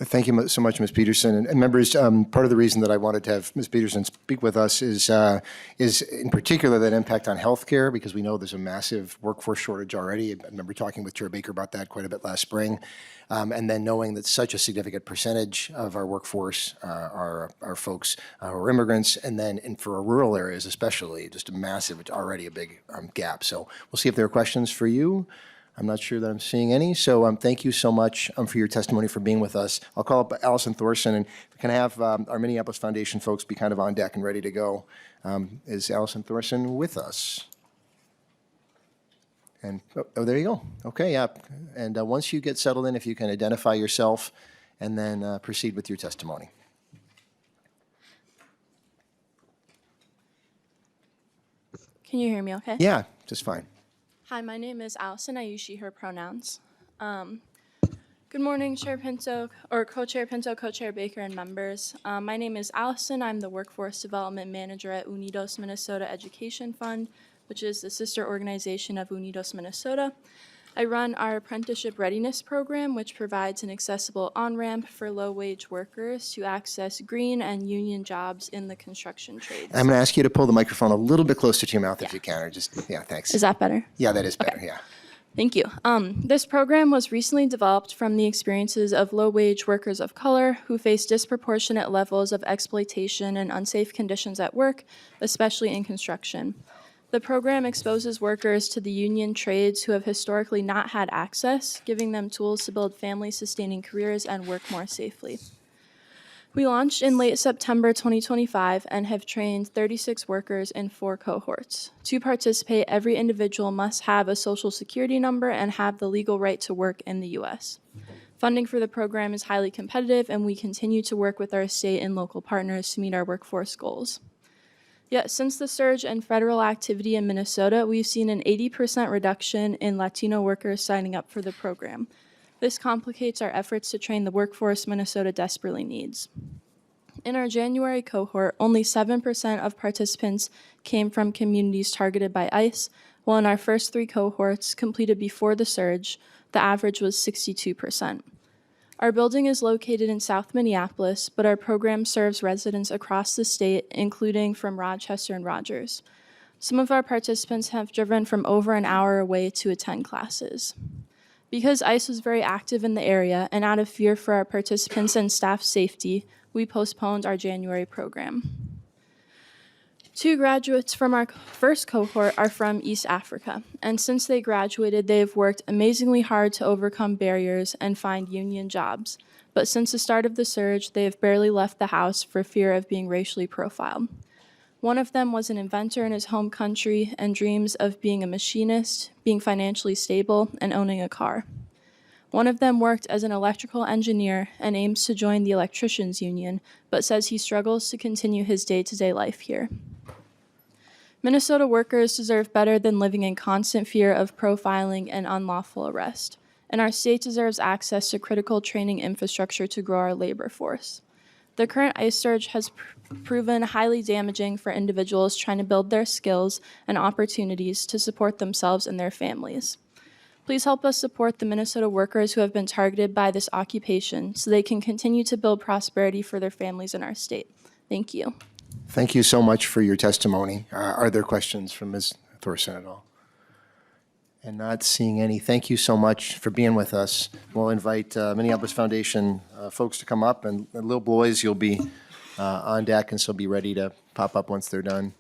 Thank you so much, Ms. Peterson. And members, part of the reason that I wanted to have Ms. Peterson speak with us is in particular that impact on healthcare, because we know there's a massive workforce shortage already. I remember talking with Chair Baker about that quite a bit last spring. And then knowing that such a significant percentage of our workforce are folks who are immigrants, and then for our rural areas especially, just a massive, it's already a big gap. So we'll see if there are questions for you. I'm not sure that I'm seeing any, so thank you so much for your testimony, for being with us. I'll call up Allison Thorson, and we can have our Minneapolis Foundation folks be kind of on deck and ready to go. Is Allison Thorson with us? And, oh, there you go. Okay, yeah. And once you get settled in, if you can identify yourself and then proceed with your testimony. Can you hear me okay? Yeah, just fine. Hi, my name is Allison. I use she, her pronouns. Good morning, Chair Pinto, or Co-Chair Pinto, Co-Chair Baker, and members. My name is Allison. I'm the Workforce Development Manager at Unidos Minnesota Education Fund, which is the sister organization of Unidos Minnesota. I run our apprenticeship readiness program, which provides an accessible on-ramp for low-wage workers to access green and union jobs in the construction trades. I'm going to ask you to pull the microphone a little bit closer to your mouth if you can, or just, yeah, thanks. Is that better? Yeah, that is better, yeah. Thank you. This program was recently developed from the experiences of low-wage workers of color who face disproportionate levels of exploitation and unsafe conditions at work, especially in construction. The program exposes workers to the union trades who have historically not had access, giving them tools to build family-sustaining careers and work more safely. We launched in late September 2025 and have trained 36 workers in 4 cohorts. To participate, every individual must have a social security number and have the legal right to work in the U.S. Funding for the program is highly competitive, and we continue to work with our state and local partners to meet our workforce goals. Yet, since the surge in federal activity in Minnesota, we've seen an 80% reduction in Latino workers signing up for the program. This complicates our efforts to train the workforce Minnesota desperately needs. In our January cohort, only 7% of participants came from communities targeted by ICE, while in our first 3 cohorts, completed before the surge, the average was 62%. Our building is located in South Minneapolis, but our program serves residents across the state, including from Rochester and Rogers. Some of our participants have driven from over an hour away to attend classes. Because ICE was very active in the area and out of fear for our participants and staff safety, we postponed our January program. 2 graduates from our first cohort are from East Africa, and since they graduated, they have worked amazingly hard to overcome barriers and find union jobs. But since the start of the surge, they have barely left the house for fear of being racially profiled. One of them was an inventor in his home country and dreams of being a machinist, being financially stable, and owning a car. One of them worked as an electrical engineer and aims to join the electricians union, but says he struggles to continue his day-to-day life here. Minnesota workers deserve better than living in constant fear of profiling and unlawful arrest, and our state deserves access to critical training infrastructure to grow our labor force. The current ICE surge has proven highly damaging for individuals trying to build their skills and opportunities to support themselves and their families. Please help us support the Minnesota workers who have been targeted by this occupation so they can continue to build prosperity for their families in our state. Thank you. Thank you so much for your testimony. Are there questions from Ms. Thorson at all? And not seeing any. Thank you so much for being with us. We'll invite Minneapolis Foundation folks to come up, and little boys, you'll be on deck, and so be ready to pop up once they're done.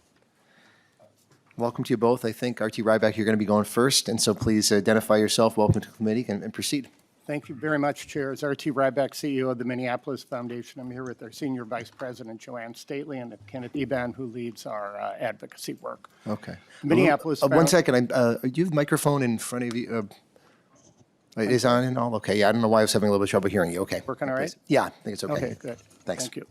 Welcome to you both. I think, R.T. Ryback, you're going to be going first, and so please identify yourself. Welcome to the committee, and proceed. Thank you very much, Chair. As R.T. Ryback, CEO of the Minneapolis Foundation, I'm here with our Senior Vice President, Joanne Stately, and Kenneth Eban, who leads our advocacy work. Okay. Minneapolis. One second. Do you have a microphone in front of you? It is on and all? Okay. Yeah, I don't know why I was having a little bit of trouble hearing you. Okay. Working all right? Yeah, I think it's okay. Okay, good. Thanks. Thank you.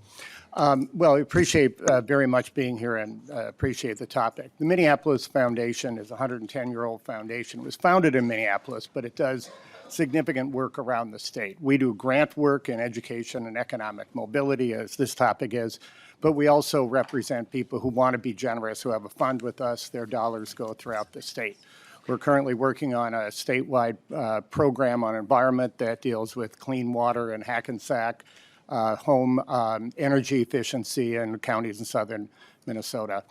Well, I appreciate very much being here and appreciate the topic. The Minneapolis Foundation is a 110-year-old foundation. It was founded in Minneapolis, but it does significant work around the state. We do grant work in education and economic mobility, as this topic is, but we also represent people who want to be generous, who have a fund with us. Their dollars go throughout the state. We're currently working on a statewide program on environment that deals with clean water in Hackensack, home energy efficiency in counties in southern Minnesota.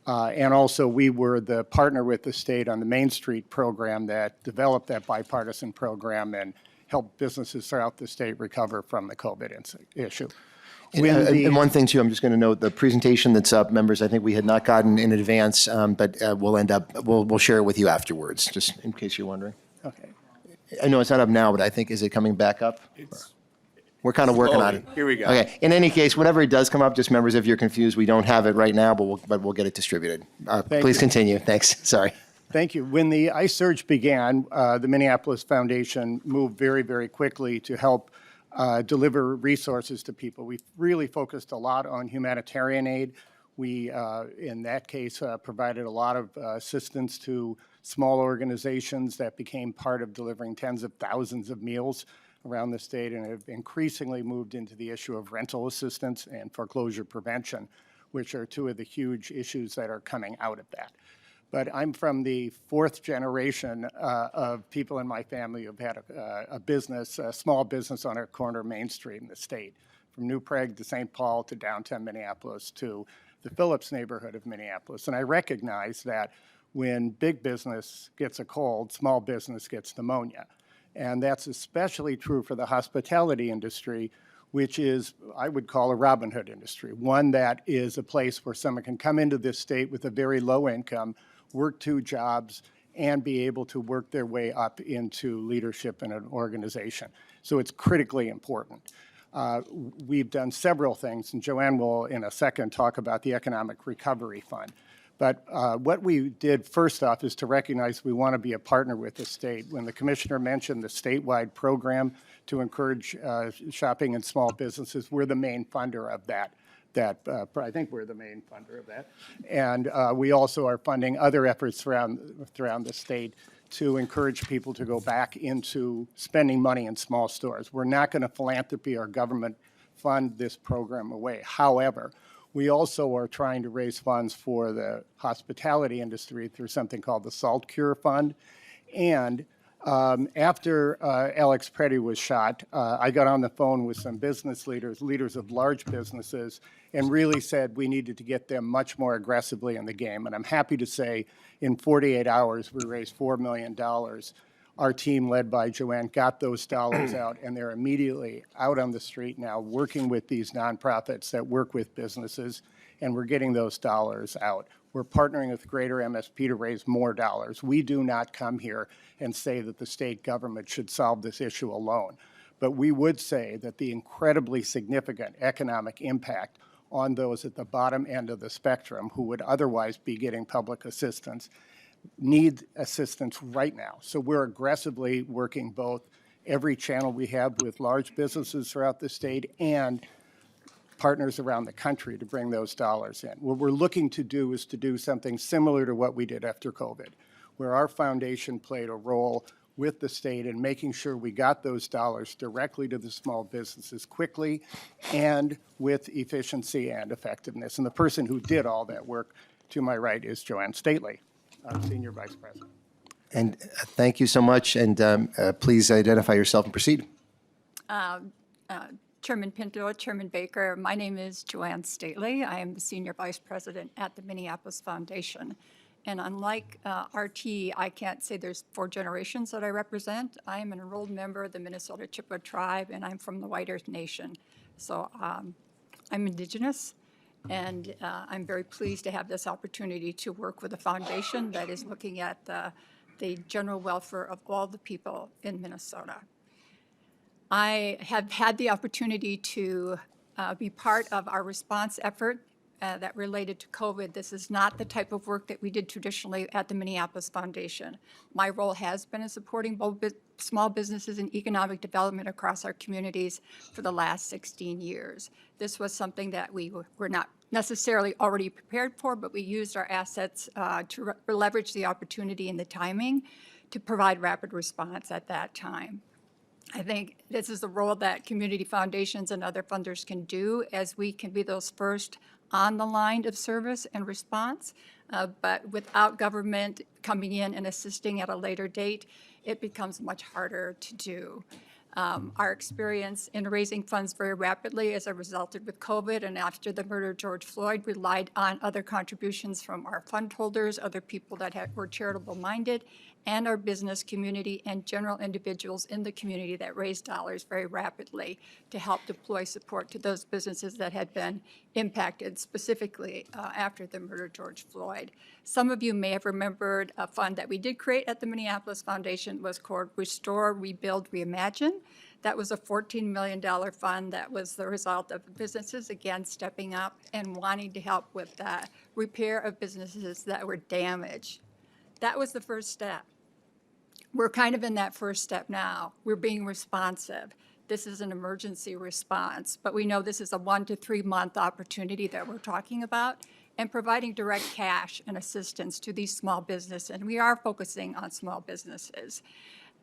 And also, we were the partner with the state on the Main Street program that developed that bipartisan program and helped businesses throughout the state recover from the COVID issue. And one thing, too, I'm just going to note the presentation that's up, members, I think we had not gotten in advance, but we'll share it with you afterwards, just in case you're wondering. Okay. I know it's not up now, but I think, is it coming back up? We're kind of working on it. Here we go. Okay. In any case, whenever it does come up, just members, if you're confused, we don't have it right now, but we'll get it distributed. Please continue. Thanks. Sorry. Thank you. When the ICE surge began, the Minneapolis Foundation moved very, very quickly to help deliver resources to people. We really focused a lot on humanitarian aid. We, in that case, provided a lot of assistance to small organizations that became part of delivering tens of thousands of meals around the state, and have increasingly moved into the issue of rental assistance and foreclosure prevention, which are two of the huge issues that are coming out of that. But I'm from the fourth generation of people in my family who've had a business, a small business on a corner of Main Street in the state, from New Prague to St. Paul to downtown Minneapolis to the Phillips neighborhood of Minneapolis. And I recognize that when big business gets a cold, small business gets pneumonia. And that's especially true for the hospitality industry, which is, I would call, a Robin Hood industry, one that is a place where someone can come into this state with a very low income, work 2 jobs, and be able to work their way up into leadership in an organization. So it's critically important. We've done several things, and Joanne will, in a second, talk about the Economic Recovery Fund. But what we did first off is to recognize we want to be a partner with the state. When the commissioner mentioned the statewide program to encourage shopping in small businesses, we're the main funder of that. I think we're the main funder of that. And we also are funding other efforts around the state to encourage people to go back into spending money in small stores. We're not going to philanthropy or government fund this program away. However, we also are trying to raise funds for the hospitality industry through something called the Salt Cure Fund. And after Alex Preddy was shot, I got on the phone with some business leaders of large businesses, and really said we needed to get them much more aggressively in the game. And I'm happy to say in 48 hours, we raised $4 million. our team led by Joanne got those dollars out, and they're immediately out on the street now working with these nonprofits that work with businesses, and we're getting those dollars out. We're partnering with Greater MSP to raise more dollars. We do not come here and say that the state government should solve this issue alone, but we would say that the incredibly significant economic impact on those at the bottom end of the spectrum who would otherwise be getting public assistance need assistance right now. So we're aggressively working both every channel we have with large businesses throughout the state and partners around the country to bring those dollars in. What we're looking to do is to do something similar to what we did after COVID, where our foundation played a role with the state in making sure we got those dollars directly to the small businesses quickly and with efficiency and effectiveness. And the person who did all that work to my right is Joanne Stately, Senior Vice President. And thank you so much, and please identify yourself and proceed. Chairman Pinto, Chairman Baker, my name is Joanne Stately. I am the Senior Vice President at the Minneapolis Foundation. And unlike RT, I can't say there's 4 generations that I represent. I am an enrolled member of the Minnesota Chippewa tribe, and I'm from the White Earth Nation. So I'm Indigenous, and I'm very pleased to have this opportunity to work with a foundation that is looking at the general welfare of all the people in Minnesota. I have had the opportunity to be part of our response effort that related to COVID. This is not the type of work that we did traditionally at the Minneapolis Foundation. My role has been in supporting both small businesses and economic development across our communities for the last 16 years. This was something that we were not necessarily already prepared for, but we used our assets to leverage the opportunity and the timing to provide rapid response at that time. I think this is the role that community foundations and other funders can do, as we can be those first on the line of service and response, but without government coming in and assisting at a later date, it becomes much harder to do. Our experience in raising funds very rapidly as a result with COVID and after the murder of George Floyd relied on other contributions from our fund holders, other people that were charitable minded, and our business community and general individuals in the community that raised dollars very rapidly to help deploy support to those businesses that had been impacted specifically after the murder of George Floyd. Some of you may have remembered a fund that we did create at the Minneapolis Foundation was called Restore, Rebuild, Reimagine. That was a $14 million fund that was the result of businesses, again, stepping up and wanting to help with the repair of businesses that were damaged. That was the first step. We're kind of in that first step now. We're being responsive. This is an emergency response, but we know this is a 1 to 3 month opportunity that we're talking about, and providing direct cash and assistance to these small businesses, and we are focusing on small businesses.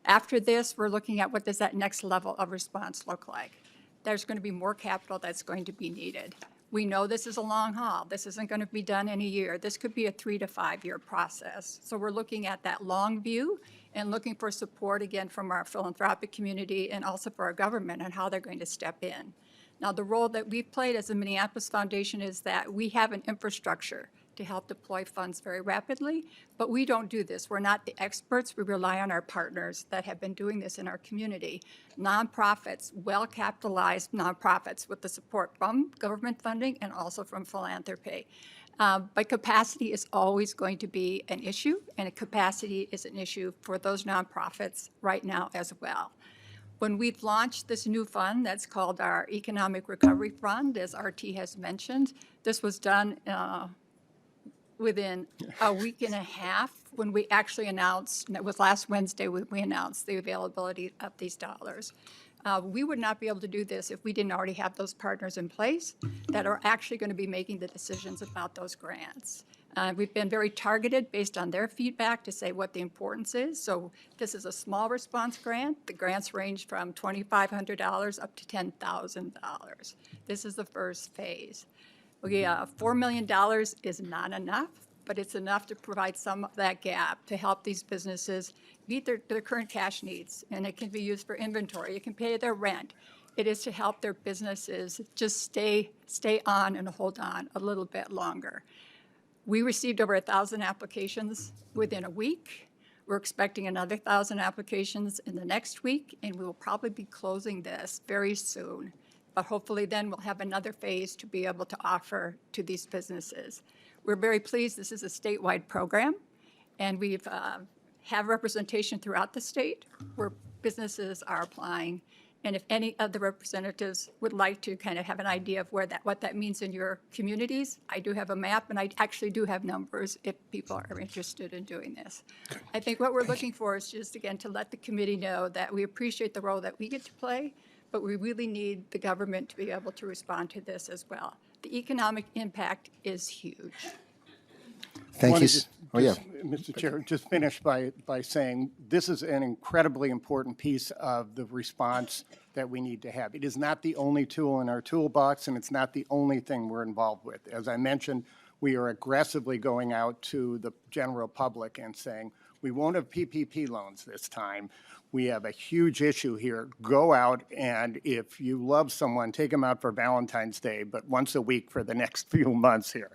After this, we're looking at what does that next level of response look like. There's going to be more capital that's going to be needed. We know this is a long haul. This isn't going to be done in a year. This could be a 3 to 5 year process. So we're looking at that long view and looking for support, again, from our philanthropic community and also for our government on how they're going to step in. Now, the role that we've played as the Minneapolis Foundation is that we have an infrastructure to help deploy funds very rapidly, but we don't do this. We're not the experts. We rely on our partners that have been doing this in our community. Nonprofits, well-capitalized nonprofits with the support from government funding and also from philanthropy. But capacity is always going to be an issue, and capacity is an issue for those nonprofits right now as well. When we've launched this new fund that's called our Economic Recovery Fund, as RT has mentioned, this was done within a week and a half when we actually announced, and it was last Wednesday when we announced the availability of these dollars. We would not be able to do this if we didn't already have those partners in place that are actually going to be making the decisions about those grants. We've been very targeted based on their feedback to say what the importance is. So this is a small response grant. The grants range from $2,500 up to $10,000. This is the first phase. $4 million is not enough, but it's enough to provide some of that gap to help these businesses meet their current cash needs. And it can be used for inventory. It can pay their rent. It is to help their businesses just stay on and hold on a little bit longer. We received over 1,000 applications within a week. We're expecting another 1,000 applications in the next week, and we will probably be closing this very soon. But hopefully then we'll have another phase to be able to offer to these businesses. We're very pleased this is a statewide program, and we've have representation throughout the state where businesses are applying. And if any of the representatives would like to kind of have an idea of what that means in your communities, I do have a map, and I actually do have numbers if people are interested in doing this. I think what we're looking for is just, again, to let the committee know that we appreciate the role that we get to play, but we really need the government to be able to respond to this as well. The economic impact is huge. Thank you. Mr. Chair, just finish by saying this is an incredibly important piece of the response that we need to have. It is not the only tool in our toolbox, and it's not the only thing we're involved with. As I mentioned, we are aggressively going out to the general public and saying, we won't have PPP loans this time. We have a huge issue here. Go out, and if you love someone, take them out for Valentine's Day, but once a week for the next few months here.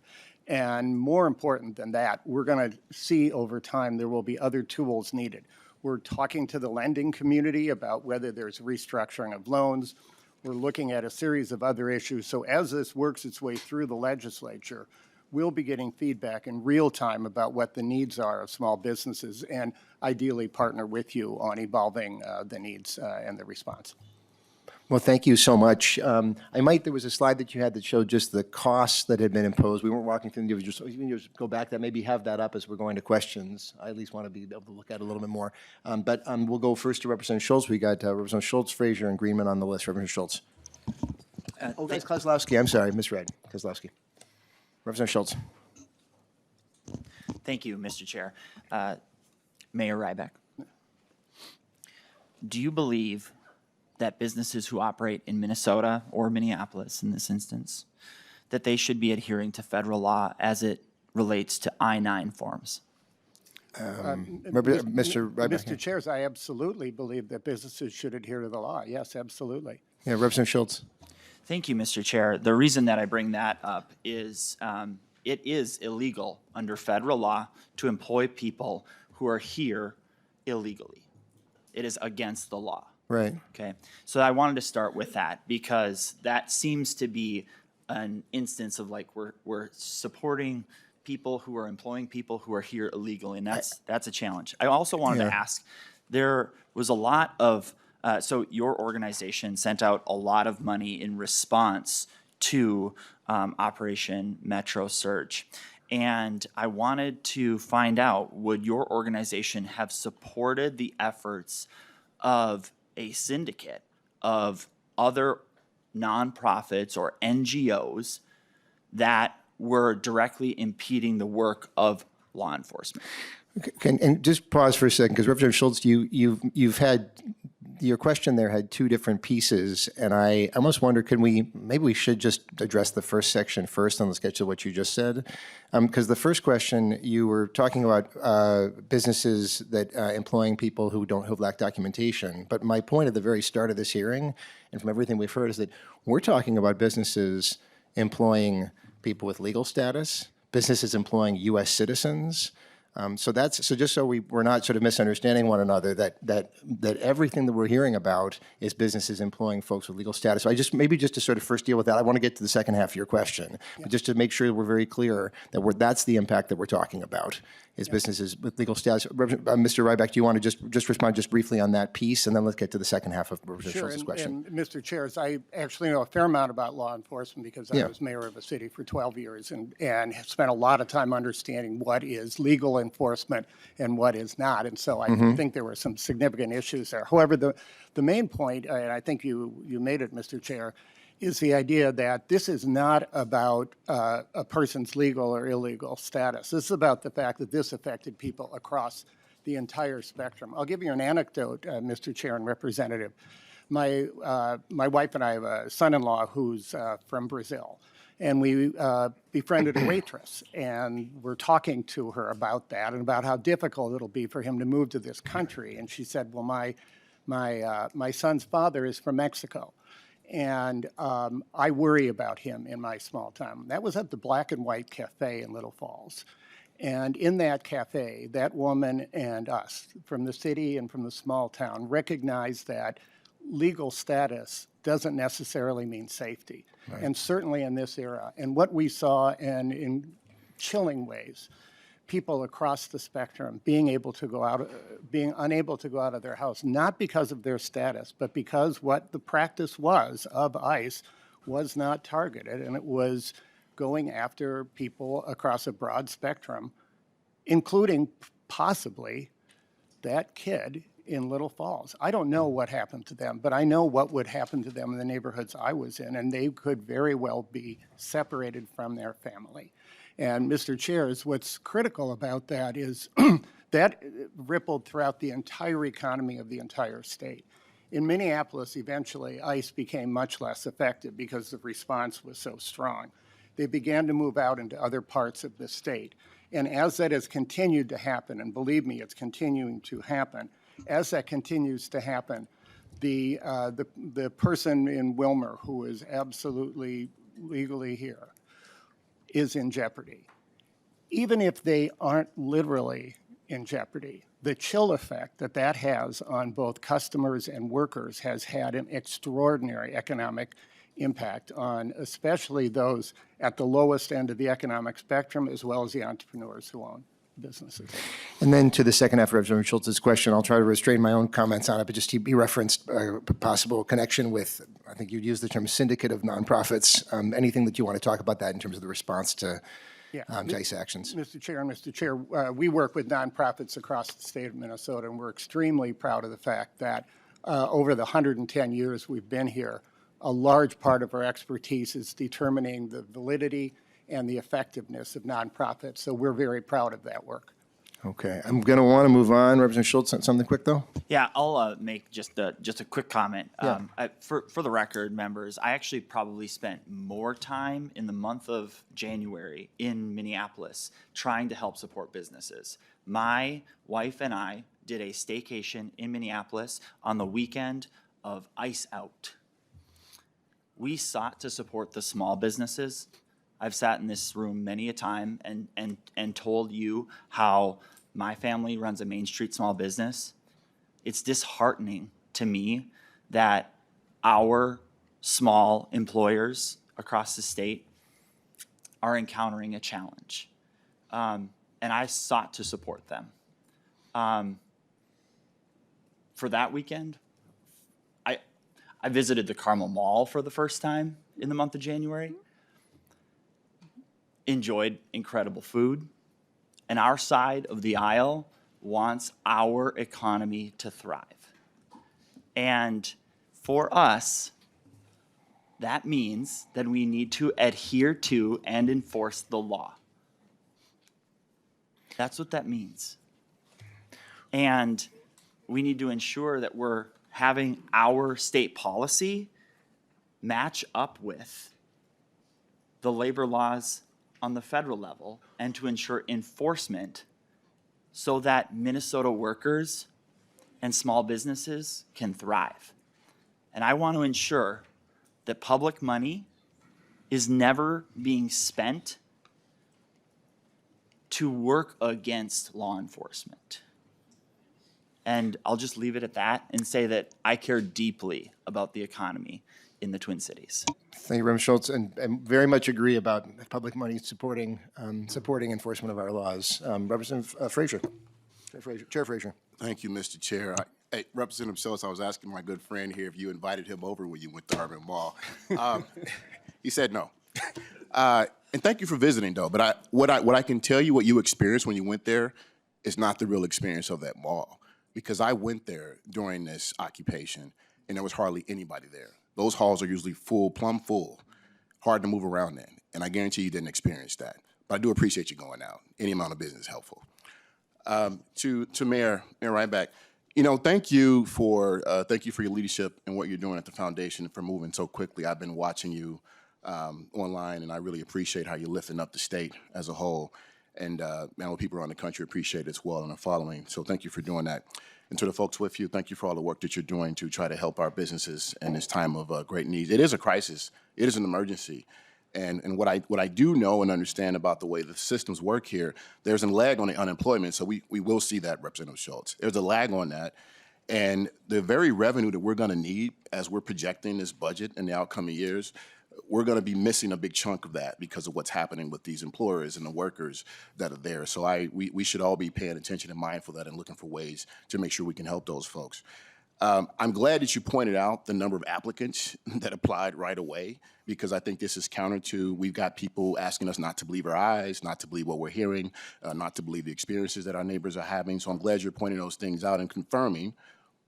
And more important than that, we're going to see over time there will be other tools needed. We're talking to the lending community about whether there's restructuring of loans. We're looking at a series of other issues. So as this works its way through the legislature, we'll be getting feedback in real time about what the needs are of small businesses and ideally partner with you on evolving the needs and the response. Well, thank you so much. There was a slide that you had that showed just the costs that had been imposed. We weren't walking through the individuals, so you can just go back that, maybe have that up as we're going to questions. I at least want to be able to look at it a little bit more. But we'll go first to Representative Schultz. We got Representative Schultz, Frazier, and Greenman on the list. Representative Schultz. That's Kozlowski. I'm sorry, misread. Kozlowski. Representative Schultz. Thank you, Mr. Chair. Mayor Ryback, do you believe that businesses who operate in Minnesota or Minneapolis in this instance, that they should be adhering to federal law as it relates to I-9 forms? Mr. Ryback. Mr. Chairs, I absolutely believe that businesses should adhere to the law. Yes, absolutely. Yeah, Representative Schultz. Thank you, Mr. Chair. The reason that I bring that up is it is illegal under federal law to employ people who are here illegally. It is against the law. Right. Okay, so I wanted to start with that because that seems to be an instance of like we're supporting people who are employing people who are here illegally, and that's a challenge. I also wanted to ask, there was a lot of so your organization sent out a lot of money in response to Operation Metro Surge. And I wanted to find out, would your organization have supported the efforts of a syndicate of other nonprofits or NGOs that were directly impeding the work of law enforcement? And just pause for a second, because Representative Schultz, you've had, your question there had two different pieces, and I almost wonder, maybe we should just address the first section first on the sketch of what you just said, because the first question, you were talking about businesses that employing people who lack documentation, but my point at the very start of this hearing, and from everything we've heard, is that we're talking about businesses employing people with legal status, businesses employing U.S. citizens. So just so we're not sort of misunderstanding one another, that everything that we're hearing about is businesses employing folks with legal status. So maybe just to sort of first deal with that, I want to get to the second half of your question, but just to make sure we're very clear that that's the impact that we're talking about, is businesses with legal status. Mr. Ryback, do you want to just respond just briefly on that piece, and then let's get to the second half of Representative Schultz's question. And Mr. Chairs, I actually know a fair amount about law enforcement because I was mayor of a city for 12 years and spent a lot of time understanding what is legal enforcement and what is not. And so I think there were some significant issues there. However, the main point, and I think you made it, Mr. Chair, is the idea that this is not about a person's legal or illegal status. This is about the fact that this affected people across the entire spectrum. I'll give you an anecdote, Mr. Chair and Representative. My wife and I have a son-in-law who's from Brazil, and we befriended a waitress, and we're talking to her about that and about how difficult it'll be for him to move to this country. And she said, well, my son's father is from Mexico, and I worry about him in my small town. That was at the Black and White Cafe in Little Falls. And in that cafe, that woman and us from the city and from the small town recognized that legal status doesn't necessarily mean safety. Right. And certainly in this era. And what we saw, and in chilling ways, people across the spectrum being unable to go out of their house, not because of their status, but because what the practice was of ICE was not targeted, and it was going after people across a broad spectrum, including possibly that kid in Little Falls. I don't know what happened to them, but I know what would happen to them in the neighborhoods I was in, and they could very well be separated from their family. And Mr. Chair, what's critical about that is that rippled throughout the entire economy of the entire state. In Minneapolis, eventually, ICE became much less effective because the response was so strong. They began to move out into other parts of the state. And as that has continued to happen, and believe me, it's continuing to happen, as that continues to happen, the person in Wilmer who is absolutely legally here is in jeopardy. Even if they aren't literally in jeopardy, the chill effect that that has on both customers and workers has had an extraordinary economic impact on especially those at the lowest end of the economic spectrum, as well as the entrepreneurs who own businesses. And then to the second half of Representative Schultz's question, I'll try to restrain my own comments on it, but just he referenced a possible connection with, I think you'd use the term syndicate of nonprofits. Anything that you want to talk about that in terms of the response to ICE actions? Mr. Chair, we work with nonprofits across the state of Minnesota, and we're extremely proud of the fact that over the 110 years we've been here, a large part of our expertise is determining the validity and the effectiveness of nonprofits. So we're very proud of that work. Okay, I'm going to want to move on. Representative Schultz, something quick though? Yeah, I'll make just a quick comment. Yeah. For the record, members, I actually probably spent more time in the month of January in Minneapolis trying to help support businesses. My wife and I did a staycation in Minneapolis on the weekend of ICE Out. We sought to support the small businesses. I've sat in this room many a time and told you how my family runs a Main Street small business. It's disheartening to me that our small employers across the state are encountering a challenge. And I sought to support them. For that weekend, I visited the Carmel Mall for the first time in the month of January. Enjoyed incredible food, and our side of the aisle wants our economy to thrive. And for us, that means that we need to adhere to and enforce the law. That's what that means. And we need to ensure that we're having our state policy match up with the labor laws on the federal level and to ensure enforcement so that Minnesota workers and small businesses can thrive. And I want to ensure that public money is never being spent to work against law enforcement. And I'll just leave it at that and say that I care deeply about the economy in the Twin Cities. Thank you, Representative Schultz, and very much agree about public money supporting enforcement of our laws. Representative Frazier. Chair Frazier. Thank you, Mr. Chair. Hey, Representative Schultz, I was asking my good friend here if you invited him over when you went to Urban Mall. He said no. And thank you for visiting, though. But what I can tell you, what you experienced when you went there, is not the real experience of that mall. Because I went there during this occupation, and there was hardly anybody there. Those halls are usually full, plumb full, hard to move around in. And I guarantee you didn't experience that. But I do appreciate you going out. Any amount of business is helpful. To Mayor Reinback, thank you for your leadership and what you're doing at the foundation for moving so quickly. I've been watching you online, and I really appreciate how you're lifting up the state as a whole. And I know people around the country appreciate it as well and are following. So thank you for doing that. And to the folks with you, thank you for all the work that you're doing to try to help our businesses in this time of great need. It is a crisis. It is an emergency. And what I do know and understand about the way the systems work here, there's a lag on the unemployment. So we will see that, Representative Schultz. There's a lag on that. And the very revenue that we're going to need as we're projecting this budget in the outcoming years, we're going to be missing a big chunk of that because of what's happening with these employers and the workers that are there. So we should all be paying attention and mindful of that and looking for ways to make sure we can help those folks. I'm glad that you pointed out the number of applicants that applied right away, because I think this is counter to, we've got people asking us not to believe our eyes, not to believe what we're hearing, not to believe the experiences that our neighbors are having. So I'm glad you're pointing those things out and confirming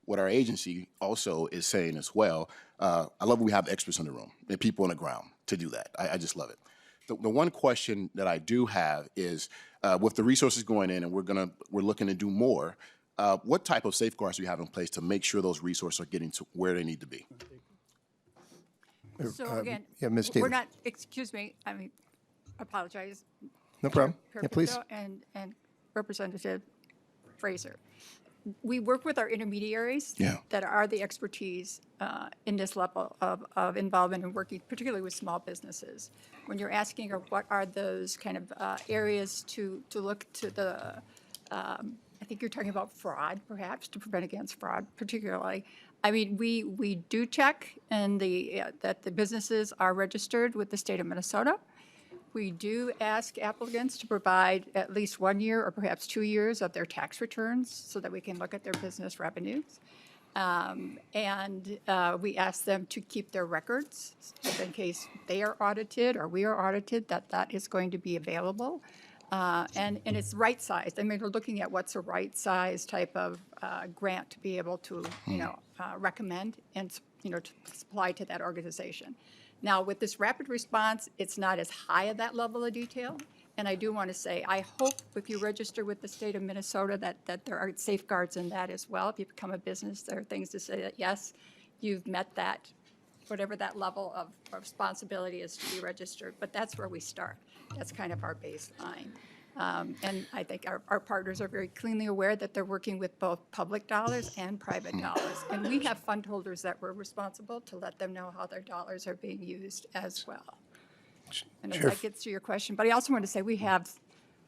what our agency also is saying as well. I love when we have experts in the room and people on the ground to do that. I just love it. The one question that I do have is, with the resources going in and we're looking to do more, what type of safeguards do you have in place to make sure those resources are getting to where they need to be? So again, yeah, Ms. we're Taylor. not, excuse me, apologize. No problem. Chair Yeah, please. Pinto and Representative Fraser. We work with our intermediaries Yeah. that are the expertise in this level of involvement and working, particularly with small businesses. When you're asking what are those kind of areas to look to the, I think you're talking about fraud, perhaps, to prevent against fraud particularly. I mean, we do check and that the businesses are registered with the state of Minnesota. We do ask applicants to provide at least 1 year or perhaps 2 years of their tax returns so that we can look at their business revenues. And we ask them to keep their records in case they are audited or we are audited, that is going to be available. And it's right sized. I mean, we're looking at what's a right size type of grant to be able to, recommend and, to supply to that organization. Now, with this rapid response, it's not as high at that level of detail. And I do want to say, I hope if you register with the state of Minnesota that there are safeguards in that as well. If you become a business, there are things to say that, yes, you've met that, whatever that level of responsibility is to be registered. But that's where we start. That's kind of our baseline. And I think our partners are very cleanly aware that they're working with both public dollars and private dollars. And we have fund holders that we're responsible to let them know how their dollars are being used as well. And if that gets to your question, but I also want to say we have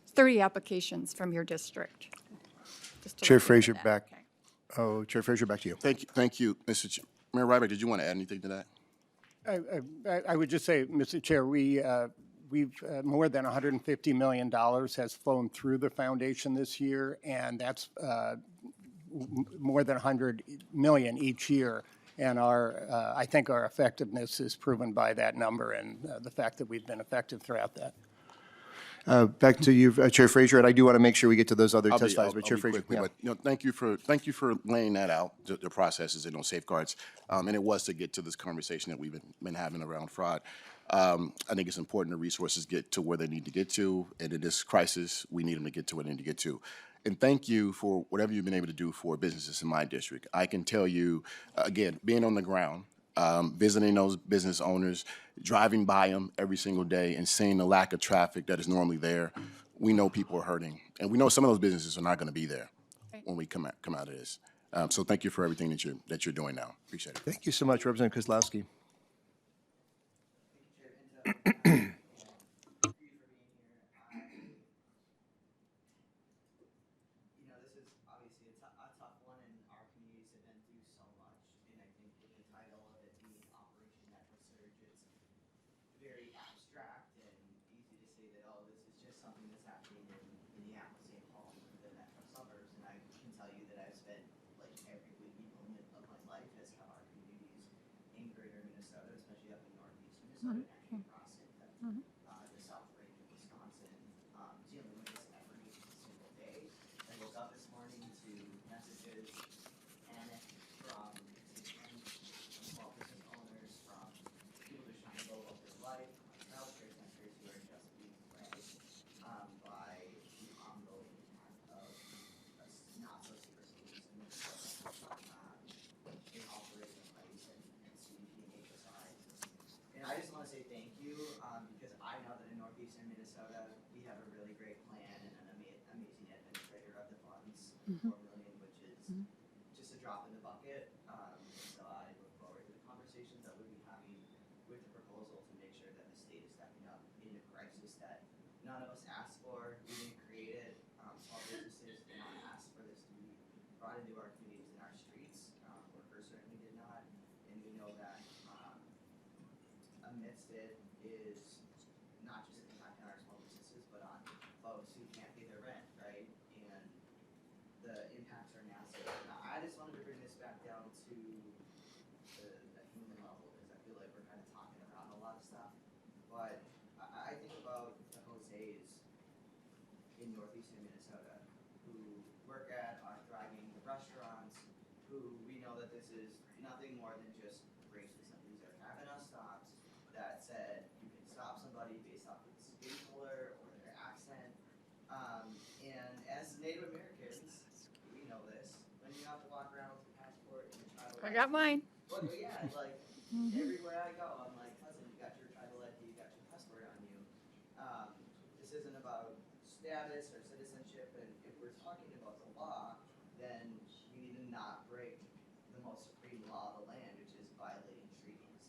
30 applications from your district. Just to Chair let you know Fraser, that. back. Okay. Oh, Chair Fraser, back to you. Thank you, Mr. Mayor Ryback, did you want to add anything to that? I would just say, Mr. Chair, we've more than $150 million has flown through the foundation this year, and that's more than $100 million each year. And I think our effectiveness is proven by that number and the fact that we've been effective throughout that. Back to you, Chair Fraser, and I do want to make sure we get to those other I'll testifiers, but be Chair Fraser. quick, Yeah. but thank you for laying that out, the processes and those safeguards. And it was to get to this conversation that we've been having around fraud. I think it's important the resources get to where they need to get to, and in this crisis, we need them to get to where they need to get to. And thank you for whatever you've been able to do for businesses in my district. I can tell you, again, being on the ground, visiting those business owners, driving by them every single day and seeing the lack of traffic that is normally there, we know people are hurting. And we know some of those businesses are not going to be there when we come out of this. So thank you for everything that you're doing now. Appreciate it. Thank you so much, Representative Kozlowski. This is obviously a tough one, and our communities have been through so much. And I think with the title of it being Operation Metro Surge, it's very abstract and easy to say that, oh, this is just something that's happening in Minneapolis, St. Paul, and the metro suburbs. And I can tell you that I've spent like every week moment of my life as how our communities in greater Minnesota, especially up in northeast Minnesota, and actually across it, the South Range of Wisconsin, dealing with this every single day. I woke up this morning to messages panic from small business owners, from people who are trying to build up their life, child care centers who are just being plagued by the ongoing impact of a not so secret solution in operating place and CDP and HSI. And I just want to say thank you because I know that in northeastern Minnesota we have a really great plan and an amazing administrator of the funds, $4 million, which is just a drop in the bucket. So I look forward to the conversations that we'll be having with the proposal to make sure that the state is stepping got into our communities and our streets. Workers certainly did not, and we know that amidst it is not just an impact on our small businesses, but on folks who can't pay their rent, right? And the impacts are massive. Now, I just wanted to bring this back down to the human level, because I feel like we're kind of talking around a lot of stuff. But I think about the Jose's in northeastern Minnesota who work at, are thriving restaurants, who we know that this is nothing more than just racism. These are Kavanaugh stops that said you can stop somebody based off of the skin color or their accent. And as Native Americans, we know this. When you have to walk around with a passport and your tribal I got mine. Well, yeah, like everywhere I go, I'm like, cousin, you got your tribal ID, you got your passport on you. This isn't about status or citizenship, and if we're talking about the law, then we need to not break the most supreme law of the land, which is violating treaties.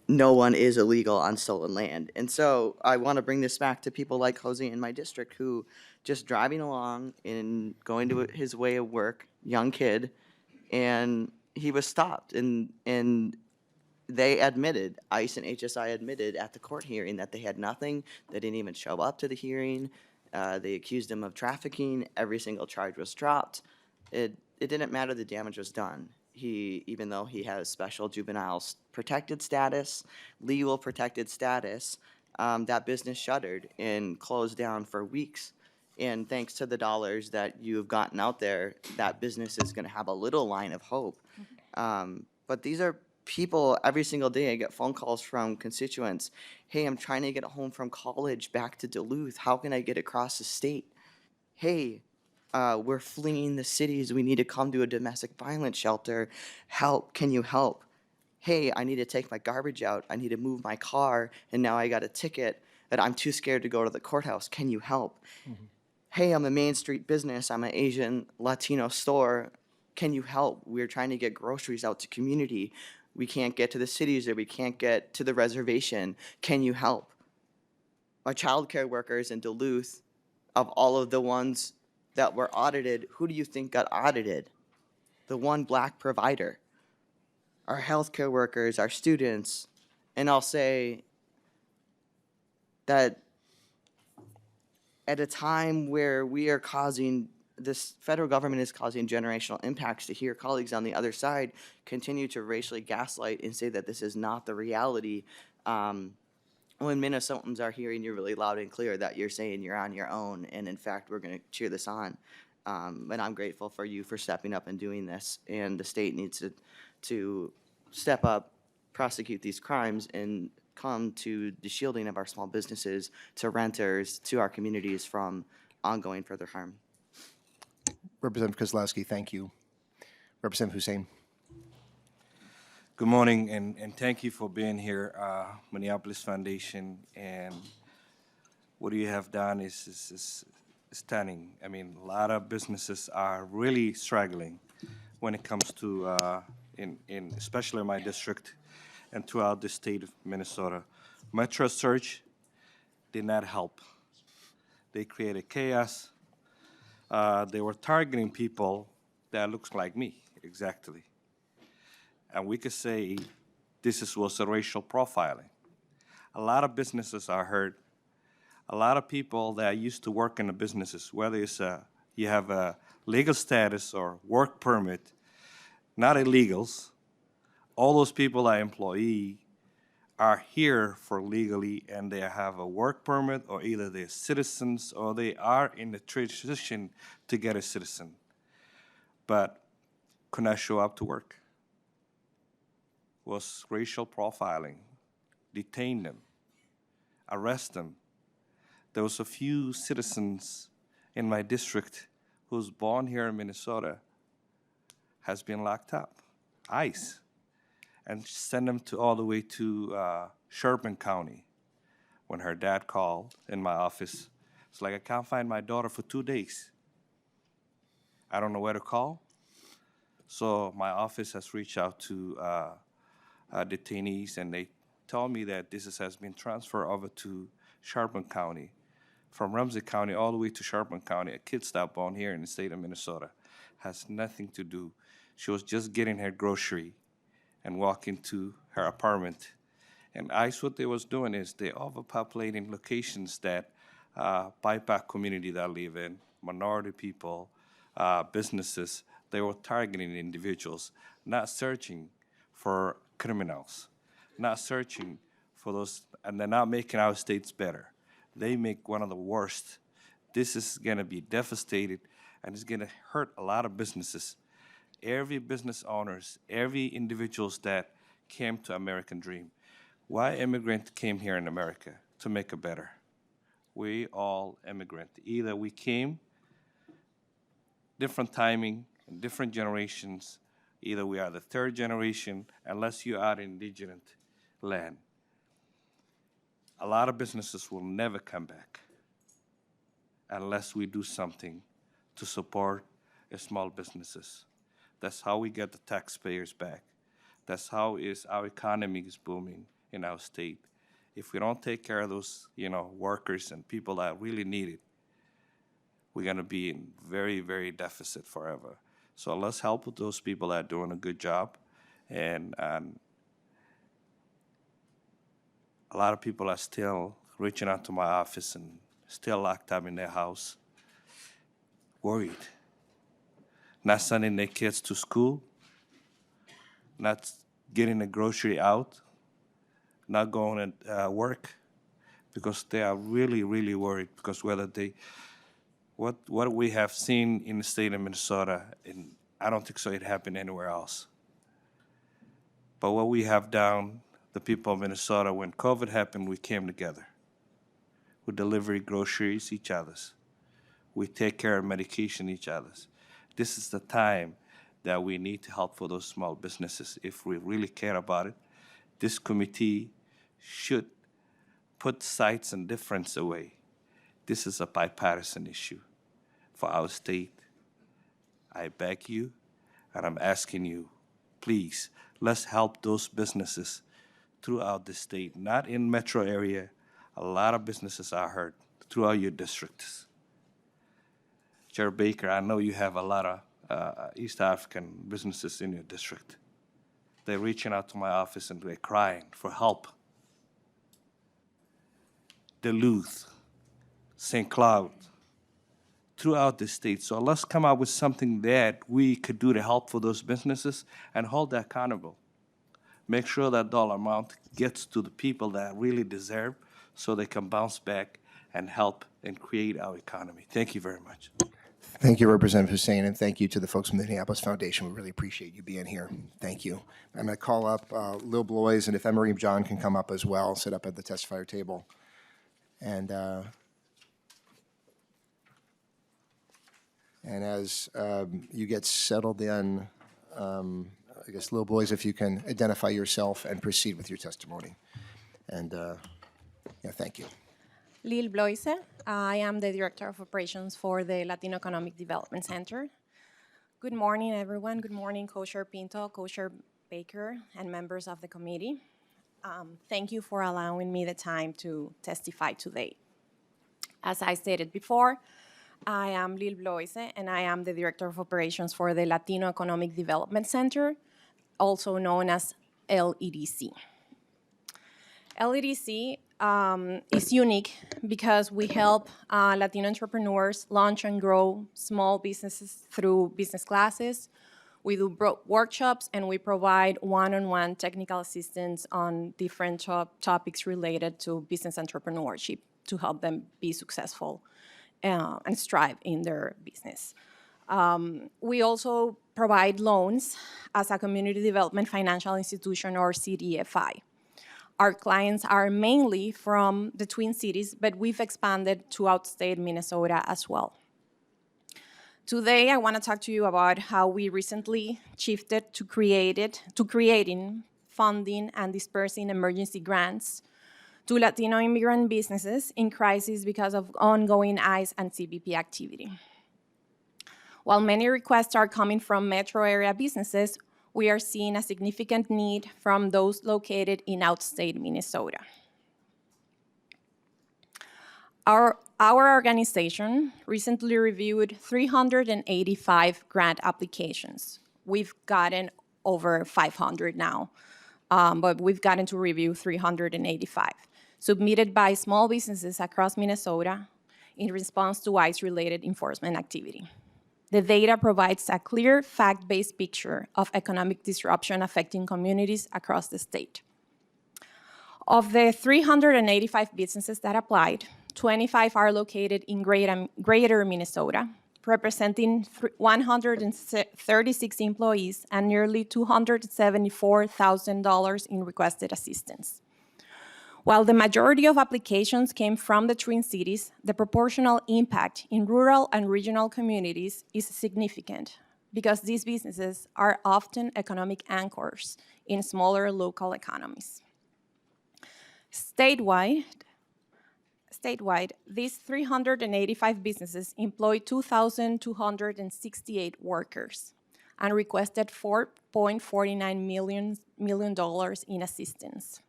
No one is illegal on stolen land. And so I want to bring this back to people like Jose in my district who just driving along and going to his way of work, young kid, and he was stopped and they admitted, ICE and HSI admitted at the court hearing that they had nothing. They didn't even show up to the hearing. They accused him of trafficking. Every single charge was dropped. It didn't matter, the damage was done. Even though he has special juvenile protected status, legal protected status, that business shuttered and closed down for weeks. And thanks to the dollars that you've gotten out there, that business is going to have a little line of hope. But these are people, every single day I get phone calls from constituents. Hey, I'm trying to get home from college back to Duluth. How can I get across the state? Hey, we're fleeing the cities. We need to come to a domestic violence shelter. Help, can you help? Hey, I need to take my garbage out. I need to move my car, and now I got a ticket that I'm too scared to go to the courthouse. Can you help? Hey, I'm a Main Street business. I'm an Asian Latino store. Can you help? We're trying to get groceries out to community. We can't get to the cities or we can't get to the reservation. Can you help? My childcare workers in Duluth, of all of the ones that were audited, who do you think got audited? The one black provider. Our healthcare workers, our students. And I'll say that at a time where we are causing, this federal government is causing generational impacts, to hear colleagues on the other side continue to racially gaslight and say that this is not the reality. When Minnesotans are hearing you really loud and clear that you're saying you're on your own, and in fact, we're going to cheer this on. And I'm grateful for you for stepping up and doing this, and the state needs to step up, prosecute these crimes, and come to the shielding of our small businesses, to renters, to our communities from ongoing further harm. Representative Kozlowski, thank you. Representative Hussein. Good morning, and thank you for being here, Minneapolis Foundation. And what you have done is stunning. I mean, a lot of businesses are really struggling when it comes to, especially in my district and throughout the state of Minnesota. Metro Search did not help. They created chaos. They were targeting people that looks like me, exactly. And we could say was a racial profiling. A lot of businesses are hurt. A lot of people that used to work in the businesses, whether it's you have a legal status or work permit, not illegals, all those people are employee are here for legally, and they have a work permit, or either they're citizens or they are in the transition to get a citizen, but could not show up to work. Was racial profiling, detain them, arrest them. There was a few citizens in my district who's born here in Minnesota has been locked up, ICE, and send them all the way to Sherburne County. When her dad called in my office, it's like, I can't find my daughter for 2 days. I don't know where to call. So my office has reached out to detainees, and they tell me that this has been transferred over to Sherburne County. From Ramsey County all the way to Sherburne County, a kid stopped born here in the state of Minnesota. has nothing to do. She was just getting her grocery and walking to her apartment. And ICE, what they was doing is they overpopulating locations that BIPOC community that live in, minority people, businesses. They were targeting individuals, not searching for criminals, not searching for those, and they're not making our states better. They make one of the worst. This is going to be devastated, and it's going to hurt a lot of businesses. Every business owners, every individuals that came to American Dream. Why immigrant came here in America? To make it better. We all immigrant. Either we came different timing, different generations. Either we are the third generation, unless you are indigenous land. A lot of businesses will never come back unless we do something to support small businesses. That's how we get the taxpayers back. That's how our economy is booming in our state. If we don't take care of those, workers and people that really need it, we're going to be in very, very deficit forever. So let's help with those people that are doing a good job. And a lot of people are still reaching out to my office and still locked up in their house, worried. Not sending their kids to school, not getting the grocery out, not going to work, because they are really, really worried, because what we have seen in the state of Minnesota, and I don't think so it happened anywhere else. But what we have done, the people of Minnesota, when COVID happened, we came together. We deliver groceries each other's. We take care of medication each other's. This is the time that we need to help for those small businesses. If we really care about it, this committee should put sides and difference away. This is a bipartisan issue for our state. I beg you, and I'm asking you, please, let's help those businesses throughout the state, not in metro area. A lot of businesses are hurt throughout your districts. Chair Baker, I know you have a lot of East African businesses in your district. They're reaching out to my office and they're crying for help. Duluth, St. Cloud, throughout the state. So let's come up with something that we could do to help for those businesses and hold them accountable. Make sure that dollar amount gets to the people that really deserve so they can bounce back and help and create our economy. Thank you very much. Thank you, Representative Hussein, and thank you to the folks from the Minneapolis Foundation. We really appreciate you being here. Thank you. I'm going to call up Lil Blois, and if Emery John can come up as well, sit up at the testifier table. And as you get settled in, I guess, Lil Blois, if you can identify yourself and proceed with your testimony. And thank you. Lil Bloise. I am the Director of Operations for the Latino Economic Development Center. Good morning, everyone. Good morning, Co-Chair Pinto, Co-Chair Baker, and members of the committee. Thank you for allowing me the time to testify today. As I stated before, I am Lil Bloise, and I am the Director of Operations for the Latino Economic Development Center, also known as LEDC. LEDC is unique because we help Latino entrepreneurs launch and grow small businesses through business classes. We do workshops, and we provide one-on-one technical assistance on different topics related to business entrepreneurship to help them be successful and strive in their business. We also provide loans as a community development financial institution, or CDFI. Our clients are mainly from the Twin Cities, but we've expanded to outstate Minnesota as well. Today, I want to talk to you about how we recently shifted to creating, funding, and dispersing emergency grants to Latino immigrant businesses in crisis because of ongoing ICE and CBP activity. While many requests are coming from metro area businesses, we are seeing a significant need from those located in outstate Minnesota. Our Our organization recently reviewed 385 grant applications. We've gotten over 500 now, but we've gotten to review 385, submitted by small businesses across Minnesota in response to ICE-related enforcement activity. The data provides a clear, fact-based picture of economic disruption affecting communities across the state. Of the 385 businesses that applied, 25 are located in greater Minnesota, representing 136 employees and nearly $274,000 in requested assistance. While the majority of applications came from the Twin Cities, the proportional impact in rural and regional communities is significant because these businesses are often economic anchors in smaller local economies. Statewide, these 385 businesses employ 2,268 workers and requested $4.49 million in assistance.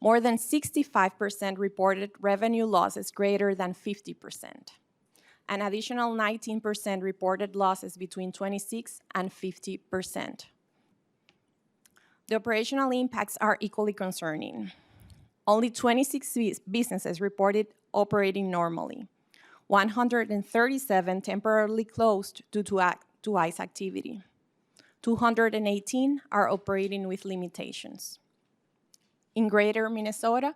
More than 65% reported revenue losses greater than 50%. An additional 19% reported losses between 26 and 50%. The operational impacts are equally concerning. Only 26 businesses reported operating normally. 137 temporarily closed due to ICE activity. 218 are operating with limitations. In greater Minnesota,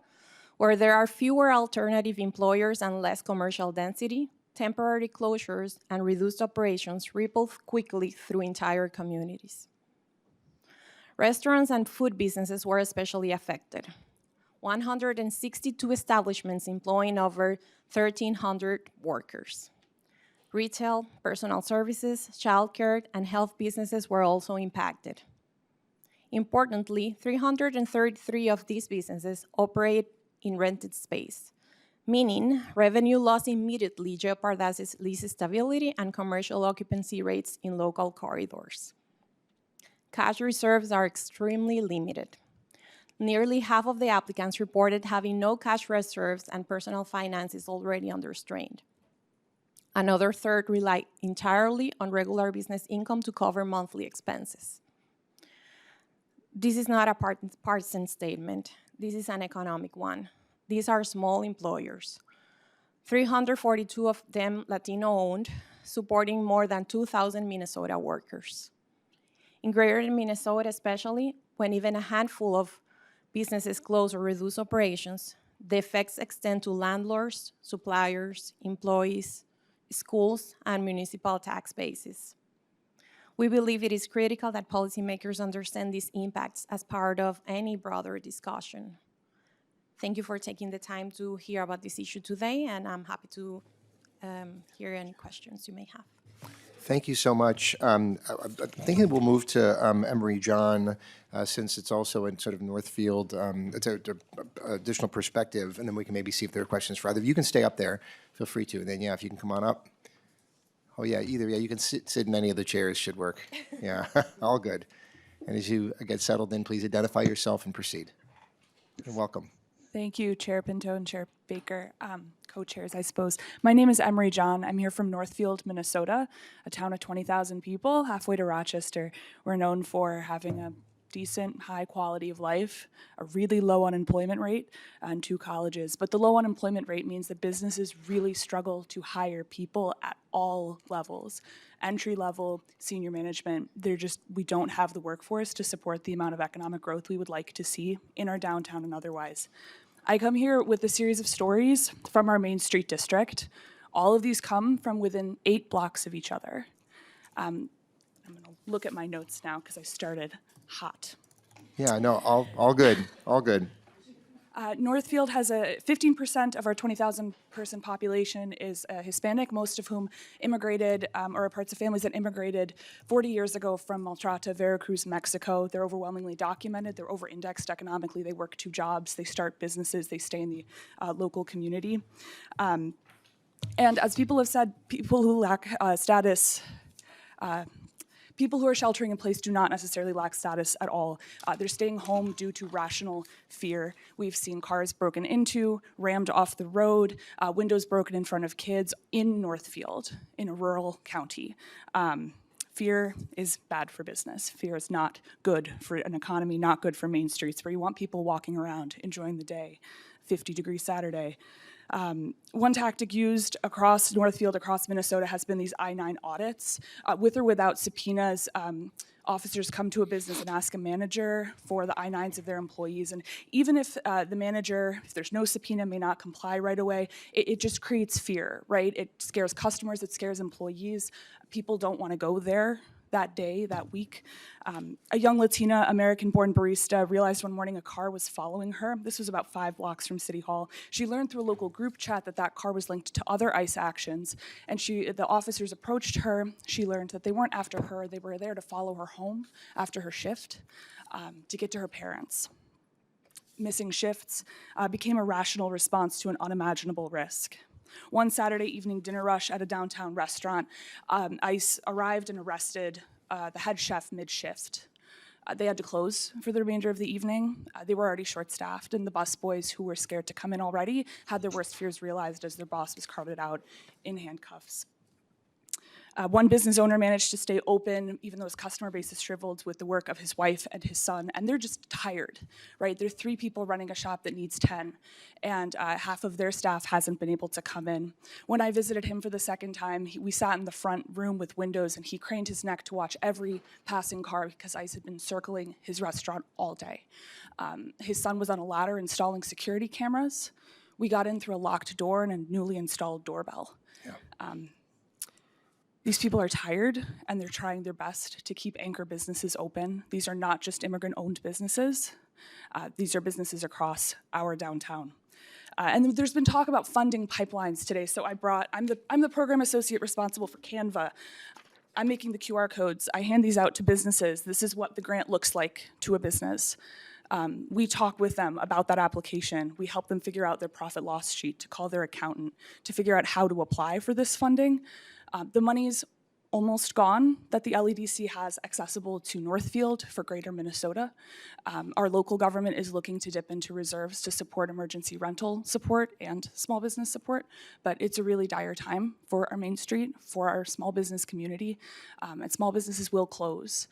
where there are fewer alternative employers and less commercial density, temporary closures and reduced operations ripple quickly through entire communities. Restaurants and food businesses were especially affected. 162 establishments employing over 1,300 workers. Retail, personal services, childcare, and health businesses were also impacted. Importantly, 333 of these businesses operate in rented space, meaning revenue loss immediately jeopardizes lease stability and commercial occupancy rates in local corridors. Cash reserves are extremely limited. Nearly half of the applicants reported having no cash reserves and personal finances already under strain. Another third rely entirely on regular business income to cover monthly expenses. This is not a partisan statement. This is an economic one. These are small employers. 342 of them Latino-owned, supporting more than 2,000 Minnesota workers. In greater Minnesota especially, when even a handful of businesses close or reduce operations, the effects extend to landlords, suppliers, employees, schools, and municipal tax bases. We believe it is critical that policymakers understand these impacts as part of any broader discussion. Thank you for taking the time to hear about this issue today, and I'm happy to hear any questions you may have. Thank you so much. I'm thinking we'll move to Emery John, since it's also in sort of Northfield, it's an additional perspective, and then we can maybe see if there are questions for either. You can stay up there, feel free to, and then, yeah, if you can come on up. Oh, yeah, either, yeah, you can sit in any of the chairs, should work. Yeah, all good. And as you get settled in, please identify yourself and proceed. And welcome. Thank you, Chair Pinto and Chair Baker, co-chairs, I suppose. My name is Emery John. I'm here from Northfield, Minnesota, a town of 20,000 people, halfway to Rochester. We're known for having a decent, high quality of life, a really low unemployment rate, and 2 colleges. But the low unemployment rate means that businesses really struggle to hire people at all levels. Entry level, senior management, we don't have the workforce to support the amount of economic growth we would like to see in our downtown and otherwise. I come here with a series of stories from our Main Street district. All of these come from within 8 blocks of each other. I'm gonna look at my notes now because I started hot. Yeah, no, all good, all good. Northfield has 15% of our 20,000 person population is Hispanic, most of whom immigrated or are parts of families that immigrated 40 years ago from Maltrata, Veracruz, Mexico. They're overwhelmingly documented. They're over-indexed economically. They work 2 jobs. They start businesses. They stay in the local community. And as people have said, people who lack status People who are sheltering in place do not necessarily lack status at all. They're staying home due to rational fear. We've seen cars broken into, rammed off the road, windows broken in front of kids in Northfield, in a rural county. Fear is bad for business. Fear is not good for an economy, not good for main streets where you want people walking around, enjoying the day. 50-degree Saturday. One tactic used across Northfield, across Minnesota, has been these I-9 audits. With or without subpoenas, officers come to a business and ask a manager for the I-9s of their employees. And even if the manager, if there's no subpoena, may not comply right away, it just creates fear, right? It scares customers, it scares employees. People don't want to go there that day, that week. A young Latina American-born barista realized one morning a car was following her. This was about 5 blocks from City Hall. She learned through a local group chat that that car was linked to other ICE actions, and the officers approached her. She learned that they weren't after her, they were there to follow her home after her shift to get to her parents. Missing shifts became a rational response to an unimaginable risk. One Saturday evening dinner rush at a downtown restaurant, ICE arrived and arrested the head chef mid-shift. They had to close for the remainder of the evening. They were already short-staffed, and the busboys, who were scared to come in already, had their worst fears realized as their boss was carted out in handcuffs. One business owner managed to stay open, even though his customer base is shriveled with the work of his wife and his son, and they're just tired, right? There are 3 people running a shop that needs 10, and half of their staff hasn't been able to come in. When I visited him for the second time, we sat in the front room with windows, and he craned his neck to watch every passing car because ICE had been circling his restaurant all day. His son was on a ladder installing security cameras. We got in through a locked door and a newly installed doorbell. Yeah. These people are tired, and they're trying their best to keep anchor businesses open. These are not just immigrant-owned businesses. These are businesses across our downtown. And there's been talk about funding pipelines today, so I'm the program associate responsible for Canva. I'm making the QR codes. I hand these out to businesses. This is what the grant looks like to a business. We talk with them about that application. We help them figure out their profit loss sheet, to call their accountant, to figure out how to apply for this funding. The money's almost gone that the LEDC has accessible to Northfield for greater Minnesota. Our local government is looking to dip into reserves to support emergency rental support and small business support, but it's a really dire time for our Main Street, for our small business community, and small businesses will close.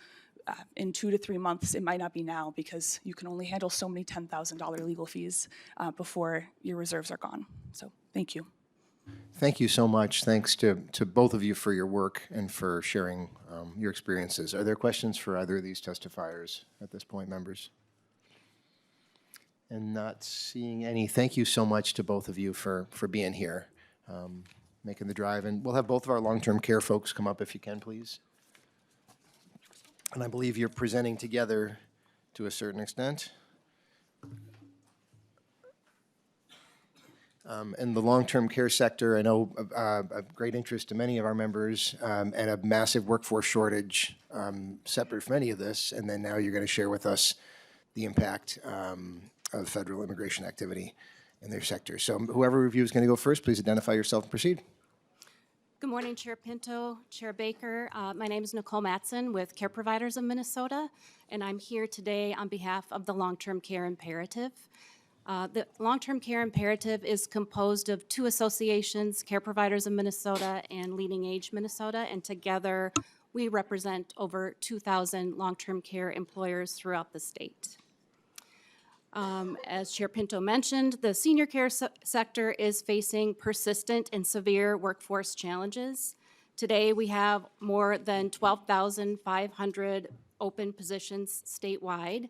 In 2 to 3 months, it might not be now, because you can only handle so many $10,000 legal fees before your reserves are gone. So thank you. Thank you so much. Thanks to both of you for your work and for sharing your experiences. Are there questions for either of these testifiers at this point, members? And not seeing any, thank you so much to both of you for being here, making the drive. And we'll have both of our long-term care folks come up if you can, please. And I believe you're presenting together to a certain extent. In the long-term care sector, I know of great interest to many of our members, and a massive workforce shortage separate from any of this. And then now you're going to share with us the impact of federal immigration activity in their sector. So whoever of you is going to go first, please identify yourself and proceed. Good morning, Chair Pinto, Chair Baker. My name is Nicole Matson with Care Providers of Minnesota, and I'm here today on behalf of the Long-Term Care Imperative. The Long-Term Care Imperative is composed of 2 associations, Care Providers of Minnesota and Leading Age Minnesota, and together we represent over 2,000 long-term care employers throughout the state. As Chair Pinto mentioned, the senior care sector is facing persistent and severe workforce challenges. Today, we have more than 12,500 open positions statewide,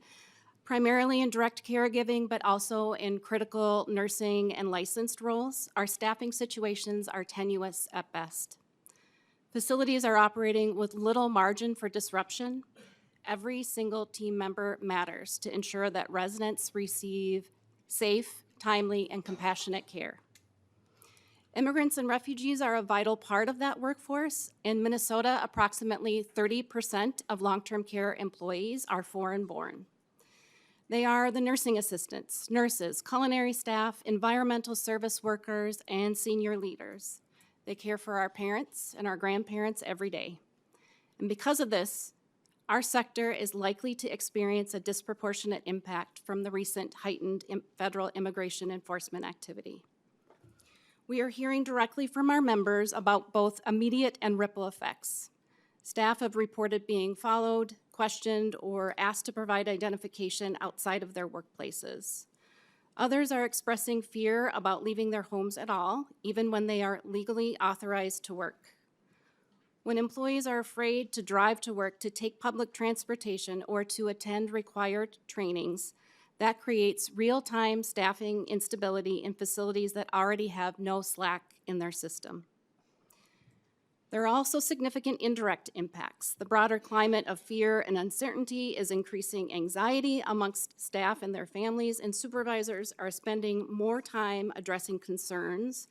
primarily in direct caregiving, but also in critical nursing and licensed roles. Our staffing situations are tenuous at best. Facilities are operating with little margin for disruption. Every single team member matters to ensure that residents receive safe, timely, and compassionate care. Immigrants and refugees are a vital part of that workforce. In Minnesota, approximately 30% of long-term care employees are foreign-born. They are the nursing assistants, nurses, culinary staff, environmental service workers, and senior leaders. They care for our parents and our grandparents every day. And because of this, our sector is likely to experience a disproportionate impact from the recent heightened federal immigration enforcement activity. We are hearing directly from our members about both immediate and ripple effects. Staff have reported being followed, questioned, or asked to provide identification outside of their workplaces. Others are expressing fear about leaving their homes at all, even when they are legally authorized to work. When employees are afraid to drive to work, to take public transportation, or to attend required trainings, that creates real-time staffing instability in facilities that already have no slack in their system. There are also significant indirect impacts. The broader climate of fear and uncertainty is increasing anxiety amongst staff and their families, and supervisors are spending more time addressing concerns,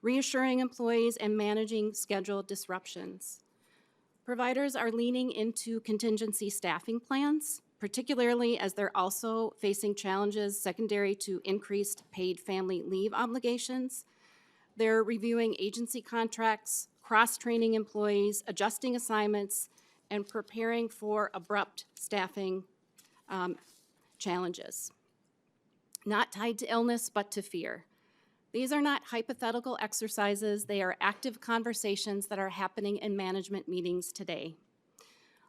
reassuring employees, and managing schedule disruptions. Providers are leaning into contingency staffing plans, particularly as they're also facing challenges secondary to increased paid family leave obligations. They're reviewing agency contracts, cross-training employees, adjusting assignments, and preparing for abrupt staffing challenges. Not tied to illness, but to fear. These are not hypothetical exercises, they are active conversations that are happening in management meetings today.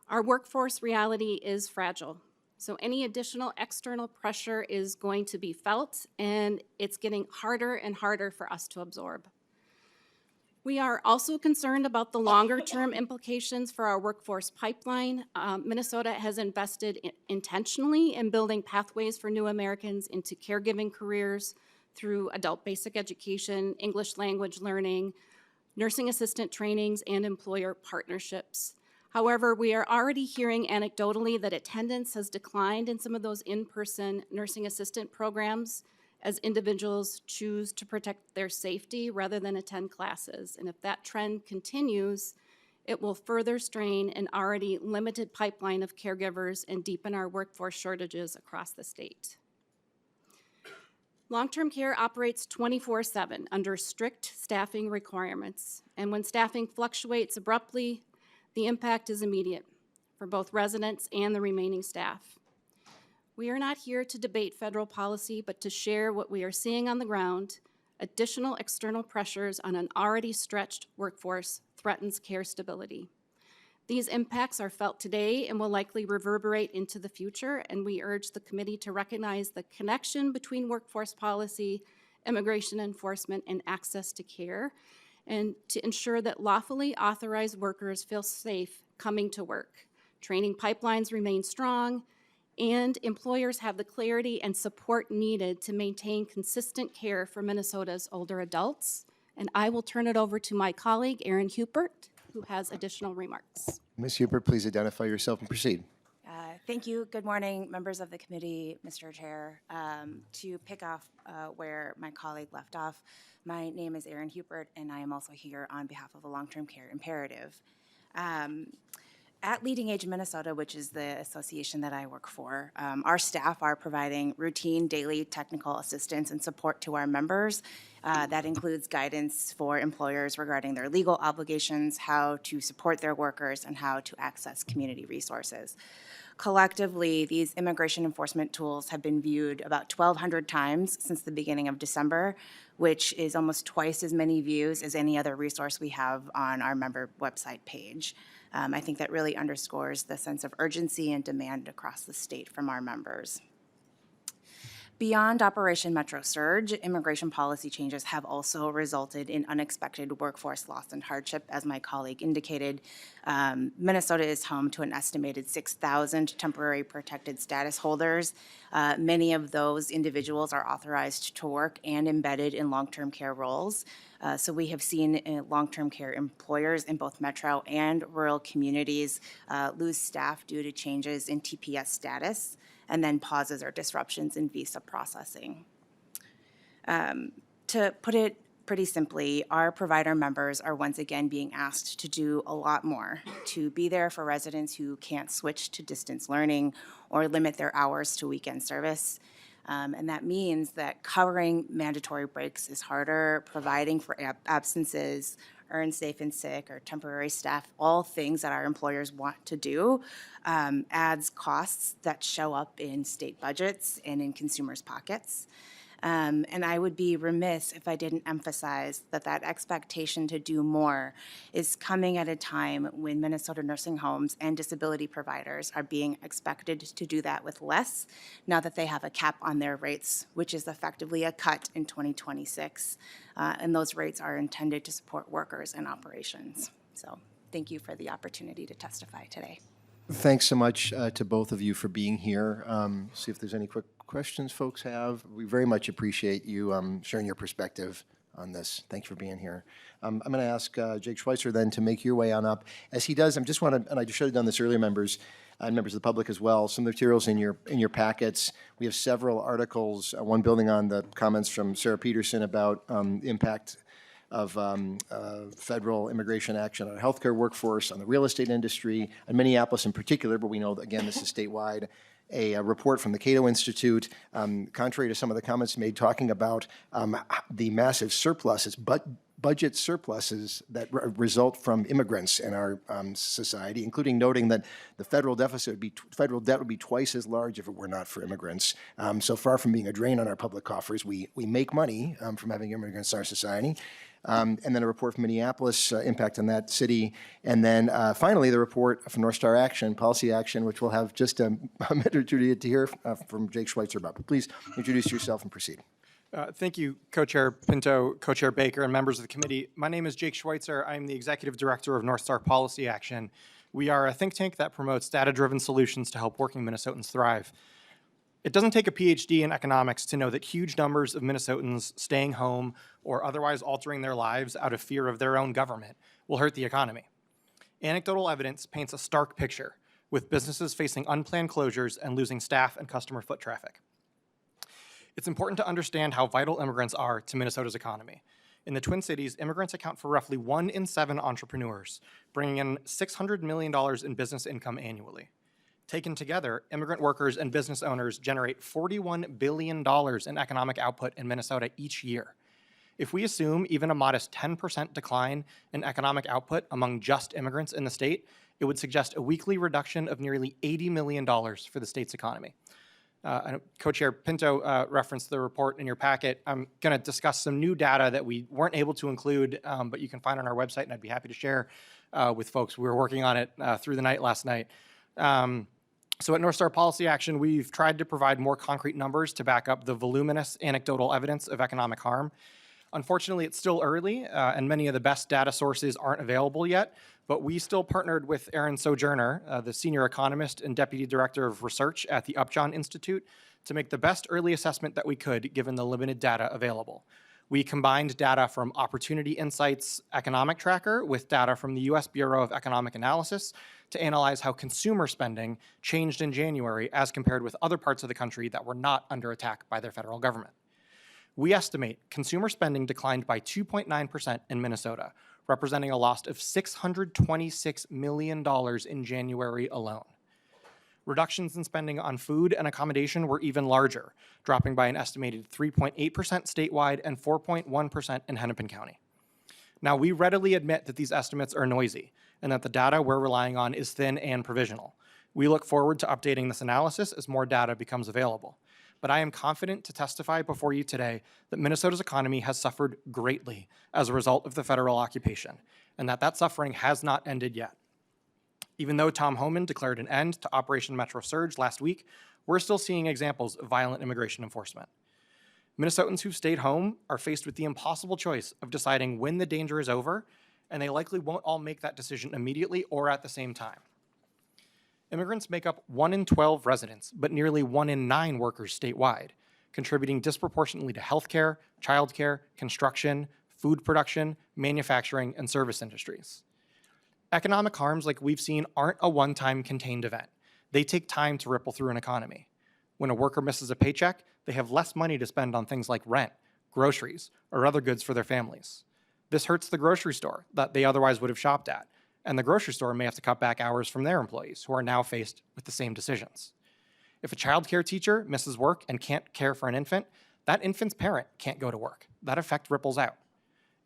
Our workforce reality is fragile, so any additional external pressure is going to be felt, and it's getting harder and harder for us to absorb. We are also concerned about the longer-term implications for our workforce pipeline. Minnesota has invested intentionally in building pathways for new Americans into caregiving careers through adult basic education, English language learning, nursing assistant trainings, and employer partnerships. However, we are already hearing anecdotally that attendance has declined in some of those in-person nursing assistant programs as individuals choose to protect their safety rather than attend classes. And if that trend continues, it will further strain an already limited pipeline of caregivers and deepen our workforce shortages across the state. Long-term care operates 24/7 under strict staffing requirements, and when staffing fluctuates abruptly, the impact is immediate for both residents and the remaining staff. We are not here to debate federal policy, but to share what we are seeing on the ground. Additional external pressures on an already stretched workforce threatens care stability. These impacts are felt today and will likely reverberate into the future, and we urge the committee to recognize the connection between workforce policy, immigration enforcement, and access to care, and to ensure that lawfully authorized workers feel safe coming to work. Training pipelines remain strong, and employers have the clarity and support needed to maintain consistent care for Minnesota's older adults. And I will turn it over to my colleague, Erin Hupert, who has additional remarks. Ms. Hubert, please identify yourself and proceed. Thank you. Good morning, members of the committee, Mr. Chair. To pick off where my colleague left off, my name is Erin Hupert, and I am also here on behalf of the Long-Term Care Imperative. At Leading Age Minnesota, which is the association that I work for, our staff are providing routine daily technical assistance and support to our members. That includes guidance for employers regarding their legal obligations, how to support their workers, and how to access community resources. Collectively, these immigration enforcement tools have been viewed about 1,200 times since the beginning of December, which is almost twice as many views as any other resource we have on our member website page. I think that really underscores the sense of urgency and demand across the state from our members. Beyond Operation Metro Surge, immigration policy changes have also resulted in unexpected workforce loss and hardship. As my colleague indicated, Minnesota is home to an estimated 6,000 temporary protected status holders. Many of those individuals are authorized to work and embedded in long-term care roles. So we have seen long-term care employers in both metro and rural communities lose staff due to changes in TPS status, and then pauses or disruptions in visa processing. To put it pretty simply, our provider members are once again being asked to do a lot more, to be there for residents who can't switch to distance learning or limit their hours to weekend service. And that means that covering mandatory breaks is harder, providing for absences, earn safe and sick or temporary staff, all things that our employers want to do, adds costs that show up in state budgets and in consumers' pockets. And I would be remiss if I didn't emphasize that that expectation to do more is coming at a time when Minnesota nursing homes and disability providers are being expected to do that with less, now that they have a cap on their rates, which is effectively a cut in 2026. And those rates are intended to support workers and operations. So thank you for the opportunity to testify today. Thanks so much to both of you for being here. See if there's any quick questions folks have. We very much appreciate you sharing your perspective on this. Thanks for being here. I'm going to ask Jake Schweitzer then to make your way on up. As he does, I just want to, and I should have done this earlier, members, and members of the public as well, some materials in your packets. We have several articles, one building on the comments from Sarah Peterson about the impact of federal immigration action on our healthcare workforce, on the real estate industry, and Minneapolis in particular, but we know that, again, this is statewide. A report from the Cato Institute, contrary to some of the comments made, talking about the massive surpluses, budget surpluses that result from immigrants in our society, including noting that the federal deficit federal debt would be twice as large if it were not for immigrants. So far from being a drain on our public coffers, we make money from having immigrants in our society. And then a report from Minneapolis, impact on that city. And then finally, the report from North Star Action, Policy Action, which we'll have just a minute or two to hear from Jake Schweitzer about. But please introduce yourself and proceed. Thank you, Co-Chair Pinto, Co-Chair Baker, and members of the committee. My name is Jake Schweitzer. I'm the Executive Director of North Star Policy Action. We are a think tank that promotes data-driven solutions to help working Minnesotans thrive. It doesn't take a PhD in economics to know that huge numbers of Minnesotans staying home or otherwise altering their lives out of fear of their own government will hurt the economy. Anecdotal evidence paints a stark picture, with businesses facing unplanned closures and losing staff and customer foot traffic. It's important to understand how vital immigrants are to Minnesota's economy. In the Twin Cities, immigrants account for roughly 1 in 7 entrepreneurs, bringing in $600 million in business income annually. Taken together, immigrant workers and business owners generate $41 billion in economic output in Minnesota each year. If we assume even a modest 10% decline in economic output among just immigrants in the state, it would suggest a weekly reduction of nearly $80 million for the state's economy. Co-Chair Pinto referenced the report in your packet. I'm going to discuss some new data that we weren't able to include, but you can find on our website, and I'd be happy to share with folks. We were working on it through the night last night. So at North Star Policy Action, we've tried to provide more concrete numbers to back up the voluminous anecdotal evidence of economic harm. Unfortunately, it's still early, and many of the best data sources aren't available yet, but we still partnered with Aaron Sojourner, the senior economist and deputy director of research at the Upjohn Institute, to make the best early assessment that we could given the limited data available. We combined data from Opportunity Insights Economic Tracker with data from the U.S. Bureau of Economic Analysis to analyze how consumer spending changed in January as compared with other parts of the country that were not under attack by their federal government. We estimate consumer spending declined by 2.9% in Minnesota, representing a loss of $626 million in January alone. Reductions in spending on food and accommodation were even larger, dropping by an estimated 3.8% statewide and 4.1% in Hennepin County. Now, we readily admit that these estimates are noisy and that the data we're relying on is thin and provisional. We look forward to updating this analysis as more data becomes available. But I am confident to testify before you today that Minnesota's economy has suffered greatly as a result of the federal occupation, and that suffering has not ended yet. Even though Tom Homan declared an end to Operation Metro Surge last week, we're still seeing examples of violent immigration enforcement. Minnesotans who've stayed home are faced with the impossible choice of deciding when the danger is over, and they likely won't all make that decision immediately or at the same time. Immigrants make up 1 in 12 residents, but nearly 1 in 9 workers statewide, contributing disproportionately to healthcare, childcare, construction, food production, manufacturing, and service industries. Economic harms like we've seen aren't a one-time contained event. They take time to ripple through an economy. When a worker misses a paycheck, they have less money to spend on things like rent, groceries, or other goods for their families. This hurts the grocery store that they otherwise would have shopped at, and the grocery store may have to cut back hours from their employees who are now faced with the same decisions. If a child care teacher misses work and can't care for an infant, that infant's parent can't go to work. That effect ripples out.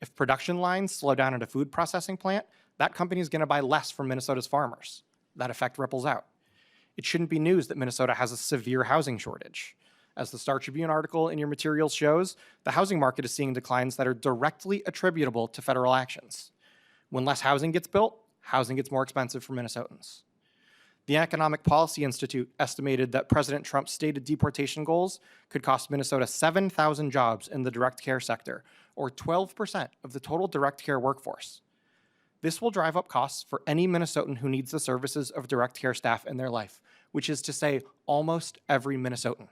If production lines slow down at a food processing plant, that company is going to buy less from Minnesota's farmers. That effect ripples out. It shouldn't be news that Minnesota has a severe housing shortage. As the Star Tribune article in your materials shows, the housing market is seeing declines that are directly attributable to federal actions. When less housing gets built, housing gets more expensive for Minnesotans. The Economic Policy Institute estimated that President Trump's stated deportation goals could cost Minnesota 7,000 jobs in the direct care sector, or 12% of the total direct care workforce. This will drive up costs for any Minnesotan who needs the services of direct care staff in their life, which is to say almost every Minnesotan.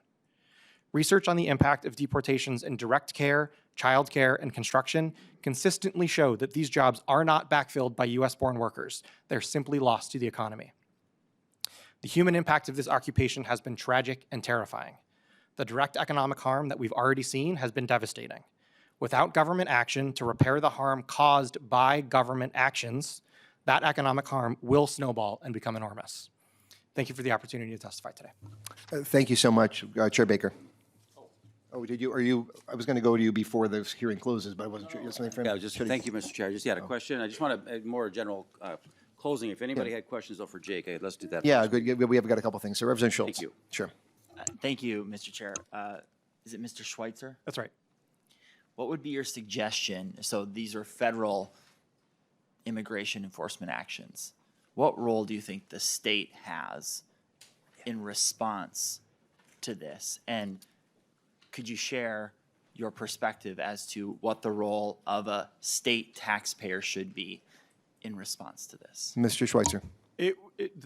Research on the impact of deportations in direct care, child care, and construction consistently show that these jobs are not backfilled by US-born workers. They're simply lost to the economy. The human impact of this occupation has been tragic and terrifying. The direct economic harm that we've already seen has been devastating. Without government action to repair the harm caused by government actions, that economic harm will snowball and become enormous. Thank you for the opportunity to testify today. Thank you so much, Chair Baker. Oh, did you, I was going to go to you before the hearing closes, but I wasn't sure. You had something for me? Yeah, thank you, Mr. Chair. I just had a question. I just want a more general closing. If anybody had questions, though, for Jake, let's do that. Yeah, first. good. Yeah, we have got a couple things. So Representative Schultz. Thank you. Sure. Thank you, Mr. Chair. Is it Mr. Schweitzer? That's right. What would be your suggestion? So these are federal immigration enforcement actions. What role do you think the state has in response to this? And could you share your perspective as to what the role of a state taxpayer should be in response to this? Mr. Schweitzer.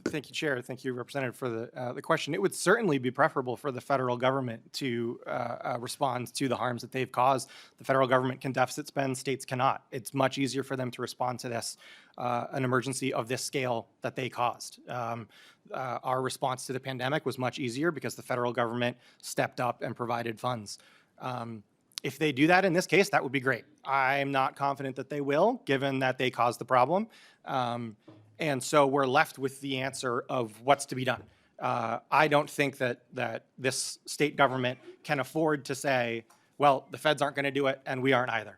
Thank you, Chair. Thank you, Representative, for the question. It would certainly be preferable for the federal government to respond to the harms that they've caused. The federal government can deficit spend, states cannot. It's much easier for them to respond to this, an emergency of this scale that they caused. Our response to the pandemic was much easier because the federal government stepped up and provided funds. If they do that in this case, that would be great. I'm not confident that they will, given that they caused the problem. And so we're left with the answer of what's to be done. I don't think that this state government can afford to say, well, the feds aren't going to do it and we aren't either.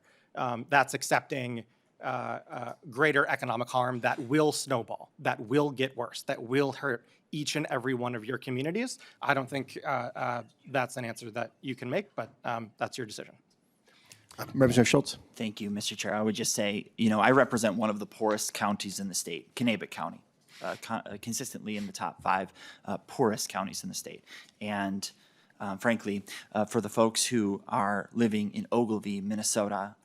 That's accepting greater economic harm that will snowball, that will get worse, that will hurt each and every one of your communities. I don't think that's an answer that you can make, but that's your decision. Representative Schultz. Thank you, Mr. Chair. I would just say, I represent one of the poorest counties in the state, Kanabec County, consistently in the top 5 poorest counties in the state. And frankly, for the folks who are living in Ogilvie, Minnesota,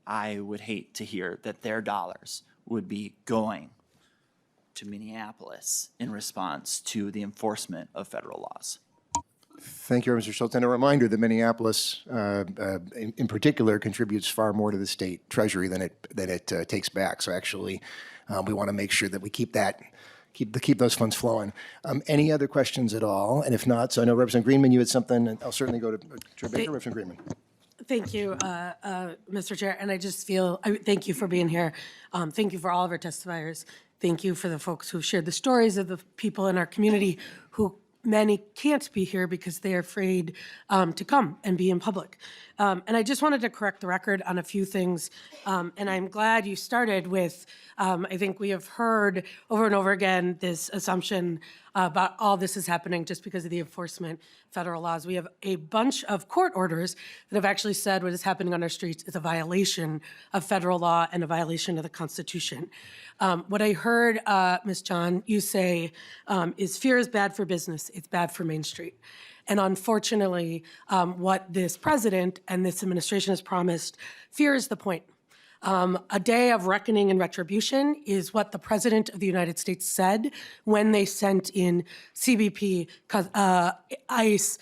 I would hate to hear that their dollars would be going to Minneapolis in response to the enforcement of federal laws. Thank you, Mr. Schultz. And a reminder that Minneapolis, in particular, contributes far more to the state treasury than it takes back. So actually, we want to make sure that we keep those funds flowing. Any other questions at all? And if not, so I know Representative Greenman, you had something. And I'll certainly go to Chair Baker. Representative Greenman. Thank you, Mr. Chair. And I just thank you for being here. Thank you for all of our testifiers. Thank you for the folks who shared the stories of the people in our community who many can't be here because they're afraid to come and be in public. And I just wanted to correct the record on a few things. And I'm glad you started with, I think we have heard over and over again this assumption about all this is happening just because of the enforcement federal laws. We have a bunch of court orders that have actually said what is happening on our streets is a violation of federal law and a violation of the Constitution. What I heard, Ms. John, you say is fear is bad for business, it's bad for Main Street. And unfortunately, what this president and this administration has promised, fear is the point. A day of reckoning and retribution is what the President of the United States said when they sent in CBP, ICE,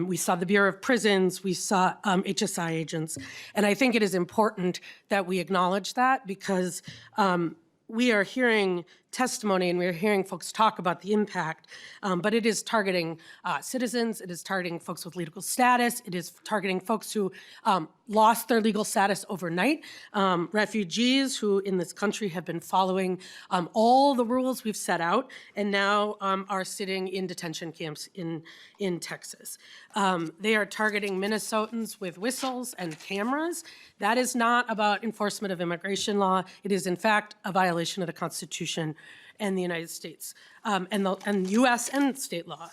we saw the Bureau of Prisons, we saw HSI agents. And I think it is important that we acknowledge that because we are hearing testimony, and we're hearing folks talk about the impact, but it is targeting citizens, it is targeting folks with legal status, it is targeting folks who lost their legal status overnight, refugees who in this country have been following all the rules we've set out and now are sitting in detention camps in Texas. They are targeting Minnesotans with whistles and cameras. That is not about enforcement of immigration law. It is, in fact, a violation of the Constitution and the United States, and U.S. and state law.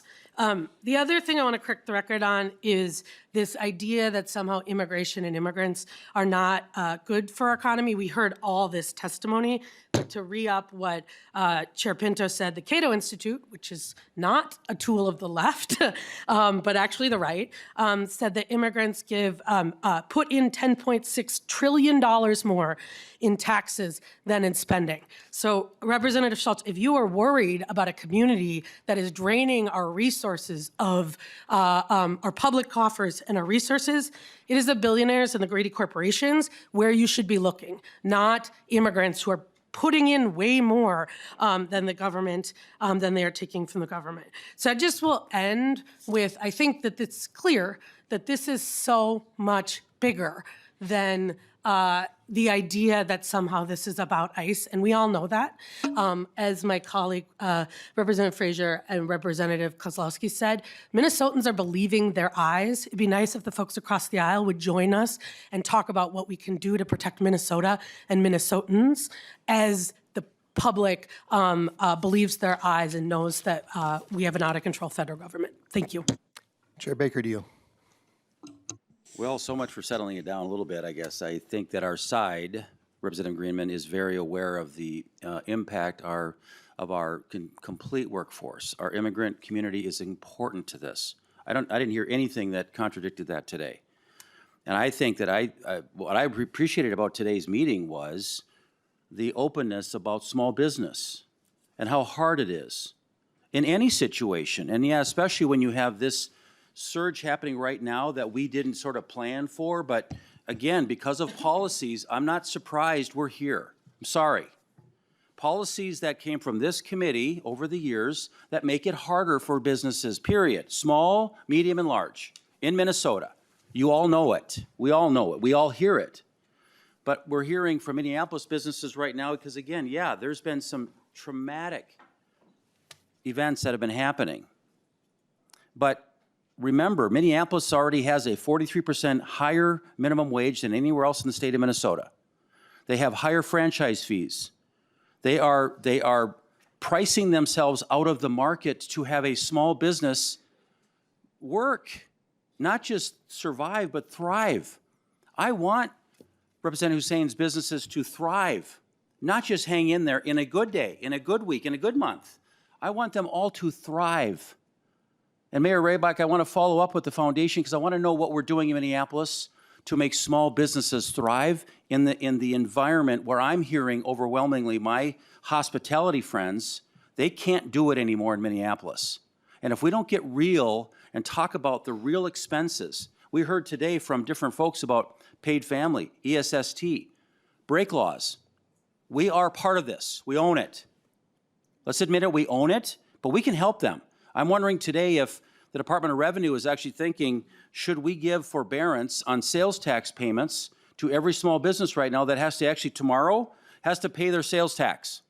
The other thing I want to correct the record on is this idea that somehow immigration and immigrants are not good for our economy. We heard all this testimony, but to re-up what Chair Pinto said, the Cato Institute, which is not a tool of the left, but actually the right, said that immigrants put in $10.6 trillion more in taxes than in spending. So Representative Schultz, if you are worried about a community that is draining our resources of our public coffers and our resources, it is the billionaires and the greedy corporations where you should be looking, not immigrants who are putting in way more than the government, than they are taking from the government. So I just will end with, I think that it's clear that this is so much bigger than the idea that somehow this is about ICE, and we all know that. As my colleague, Representative Frazier and Representative Kozlowski said, Minnesotans are believing their eyes. It'd be nice if the folks across the aisle would join us and talk about what we can do to protect Minnesota and Minnesotans as the public believes their eyes and knows that we have an out-of-control federal government. Thank you. Chair Baker, to you. Well, so much for settling it down a little bit, I guess. I think that our side, Representative Greenman, is very aware of the impact of our complete workforce. Our immigrant community is important to this. I didn't hear anything that contradicted that today. And I think that what I appreciated about today's meeting was the openness about small business and how hard it is in any situation. And yeah, especially when you have this surge happening right now that we didn't sort of plan for, but again, because of policies, I'm not surprised we're here. I'm sorry. Policies that came from this committee over the years that make it harder for businesses, period. Small, medium, and large in Minnesota. You all know it. We all know it. We all hear it. But we're hearing from Minneapolis businesses right now because, again, yeah, there's been some traumatic events that have been happening. But remember, Minneapolis already has a 43% higher minimum wage than anywhere else in the state of Minnesota. They have higher franchise fees. They are pricing themselves out of the market to have a small business work, not just survive, but thrive. I want Representative Hussein's businesses to thrive, not just hang in there in a good day, in a good week, in a good month. I want them all to thrive. And Mayor Rayback, I want to follow up with the foundation because I want to know what we're doing in Minneapolis to make small businesses thrive in the environment where I'm hearing overwhelmingly my hospitality friends, they can't do it anymore in Minneapolis. And if we don't get real and talk about the real expenses, we heard today from different folks about paid family, ESST, break laws. We are part of this. We own it. Let's admit it, we own it, but we can help them. I'm wondering today if the Department of Revenue is actually thinking, should we give forbearance on sales tax payments to every small business right now that has to actually tomorrow has to pay their sales tax?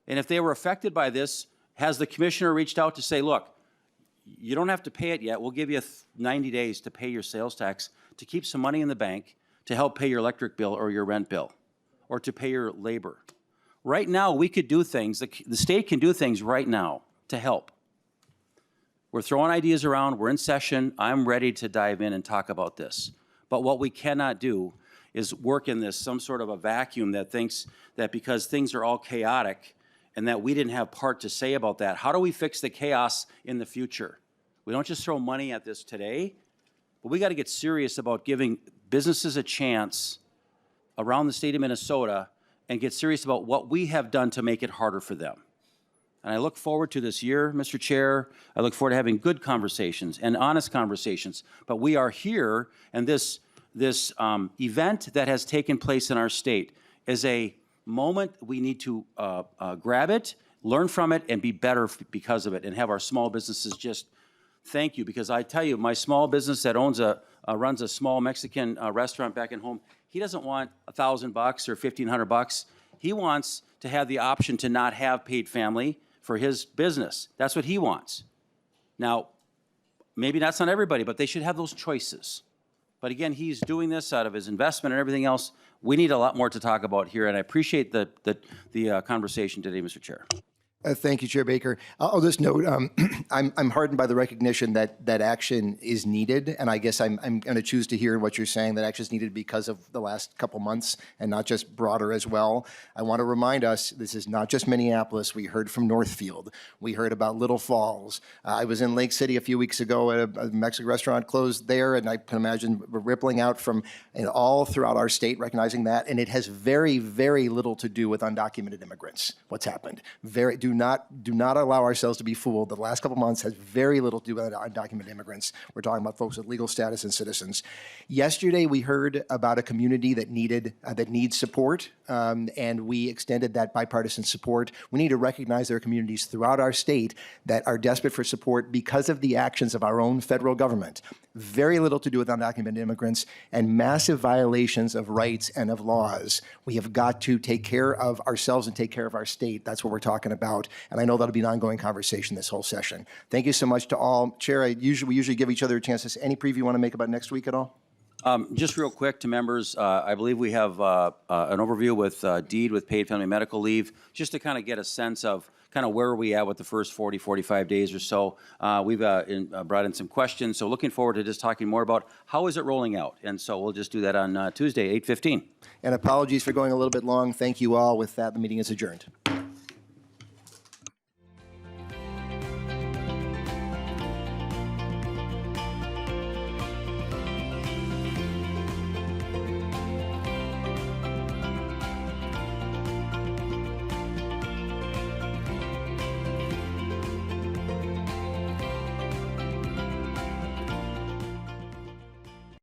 And if they were affected by this, has the commissioner reached out to say, look, you don't have to pay it yet. We'll give you 90 days to pay your sales tax to keep some money in the bank to help pay your electric bill or your rent bill or to pay your labor. Right now, we could do things, the state can do things right now to help. We're throwing ideas around, we're in session, I'm ready to dive in and talk about this. But what we cannot do is work in this some sort of a vacuum that thinks that because things are all chaotic and that we didn't have part to say about that, how do we fix the chaos in the future? We don't just throw money at this today, but we got to get serious about giving businesses a chance around the state of Minnesota and get serious about what we have done to make it harder for them. And I look forward to this year, Mr. Chair. I look forward to having good conversations and honest conversations. But we are here, and this event that has taken place in our state is a moment. We need to grab it, learn from it, and be better because of it, and have our small businesses just thank you. Because I tell you, my small business that runs a small Mexican restaurant back at home, he doesn't want $1,000 or $1,500. He wants to have the option to not have paid family for his business. That's what he wants. Now, maybe that's not everybody, but they should have those choices. But again, he's doing this out of his investment and everything else. We need a lot more to talk about here, and I appreciate the conversation today, Mr. Chair. Thank you, Chair Baker. I'll just note, I'm heartened by the recognition that action is needed, and I guess I'm going to choose to hear what you're saying, that action is needed because of the last couple months and not just broader as well. I want to remind us, this is not just Minneapolis. We heard from Northfield. We heard about Little Falls. I was in Lake City a few weeks ago at a Mexican restaurant closed there, and I can imagine rippling out from all throughout our state, recognizing that, and it has very, very little to do with undocumented immigrants, what's happened. Do not allow ourselves to be fooled. The last couple months has very little to do with undocumented immigrants. We're talking about folks with legal status and citizens. Yesterday, we heard about a community that needs support, and we extended that bipartisan support. We need to recognize there are communities throughout our state that are desperate for support because of the actions of our own federal government. Very little to do with undocumented immigrants and massive violations of rights and of laws. We have got to take care of ourselves and take care of our state. That's what we're talking about. And I know that'll be an ongoing conversation this whole session. Thank you so much to all. Chair, we usually give each other a chance. Any preview you want to make about next week at all? Just real quick to members, I believe we have an overview with Deed with paid family medical leave, just to kind of get a sense of kind of where are we at with the first 40, 45 days or so. We've brought in some questions, so looking forward to just talking more about how is it rolling out. And so we'll just do that on Tuesday, 8:15. And apologies for going a little bit long. Thank you all. With that, the meeting is adjourned.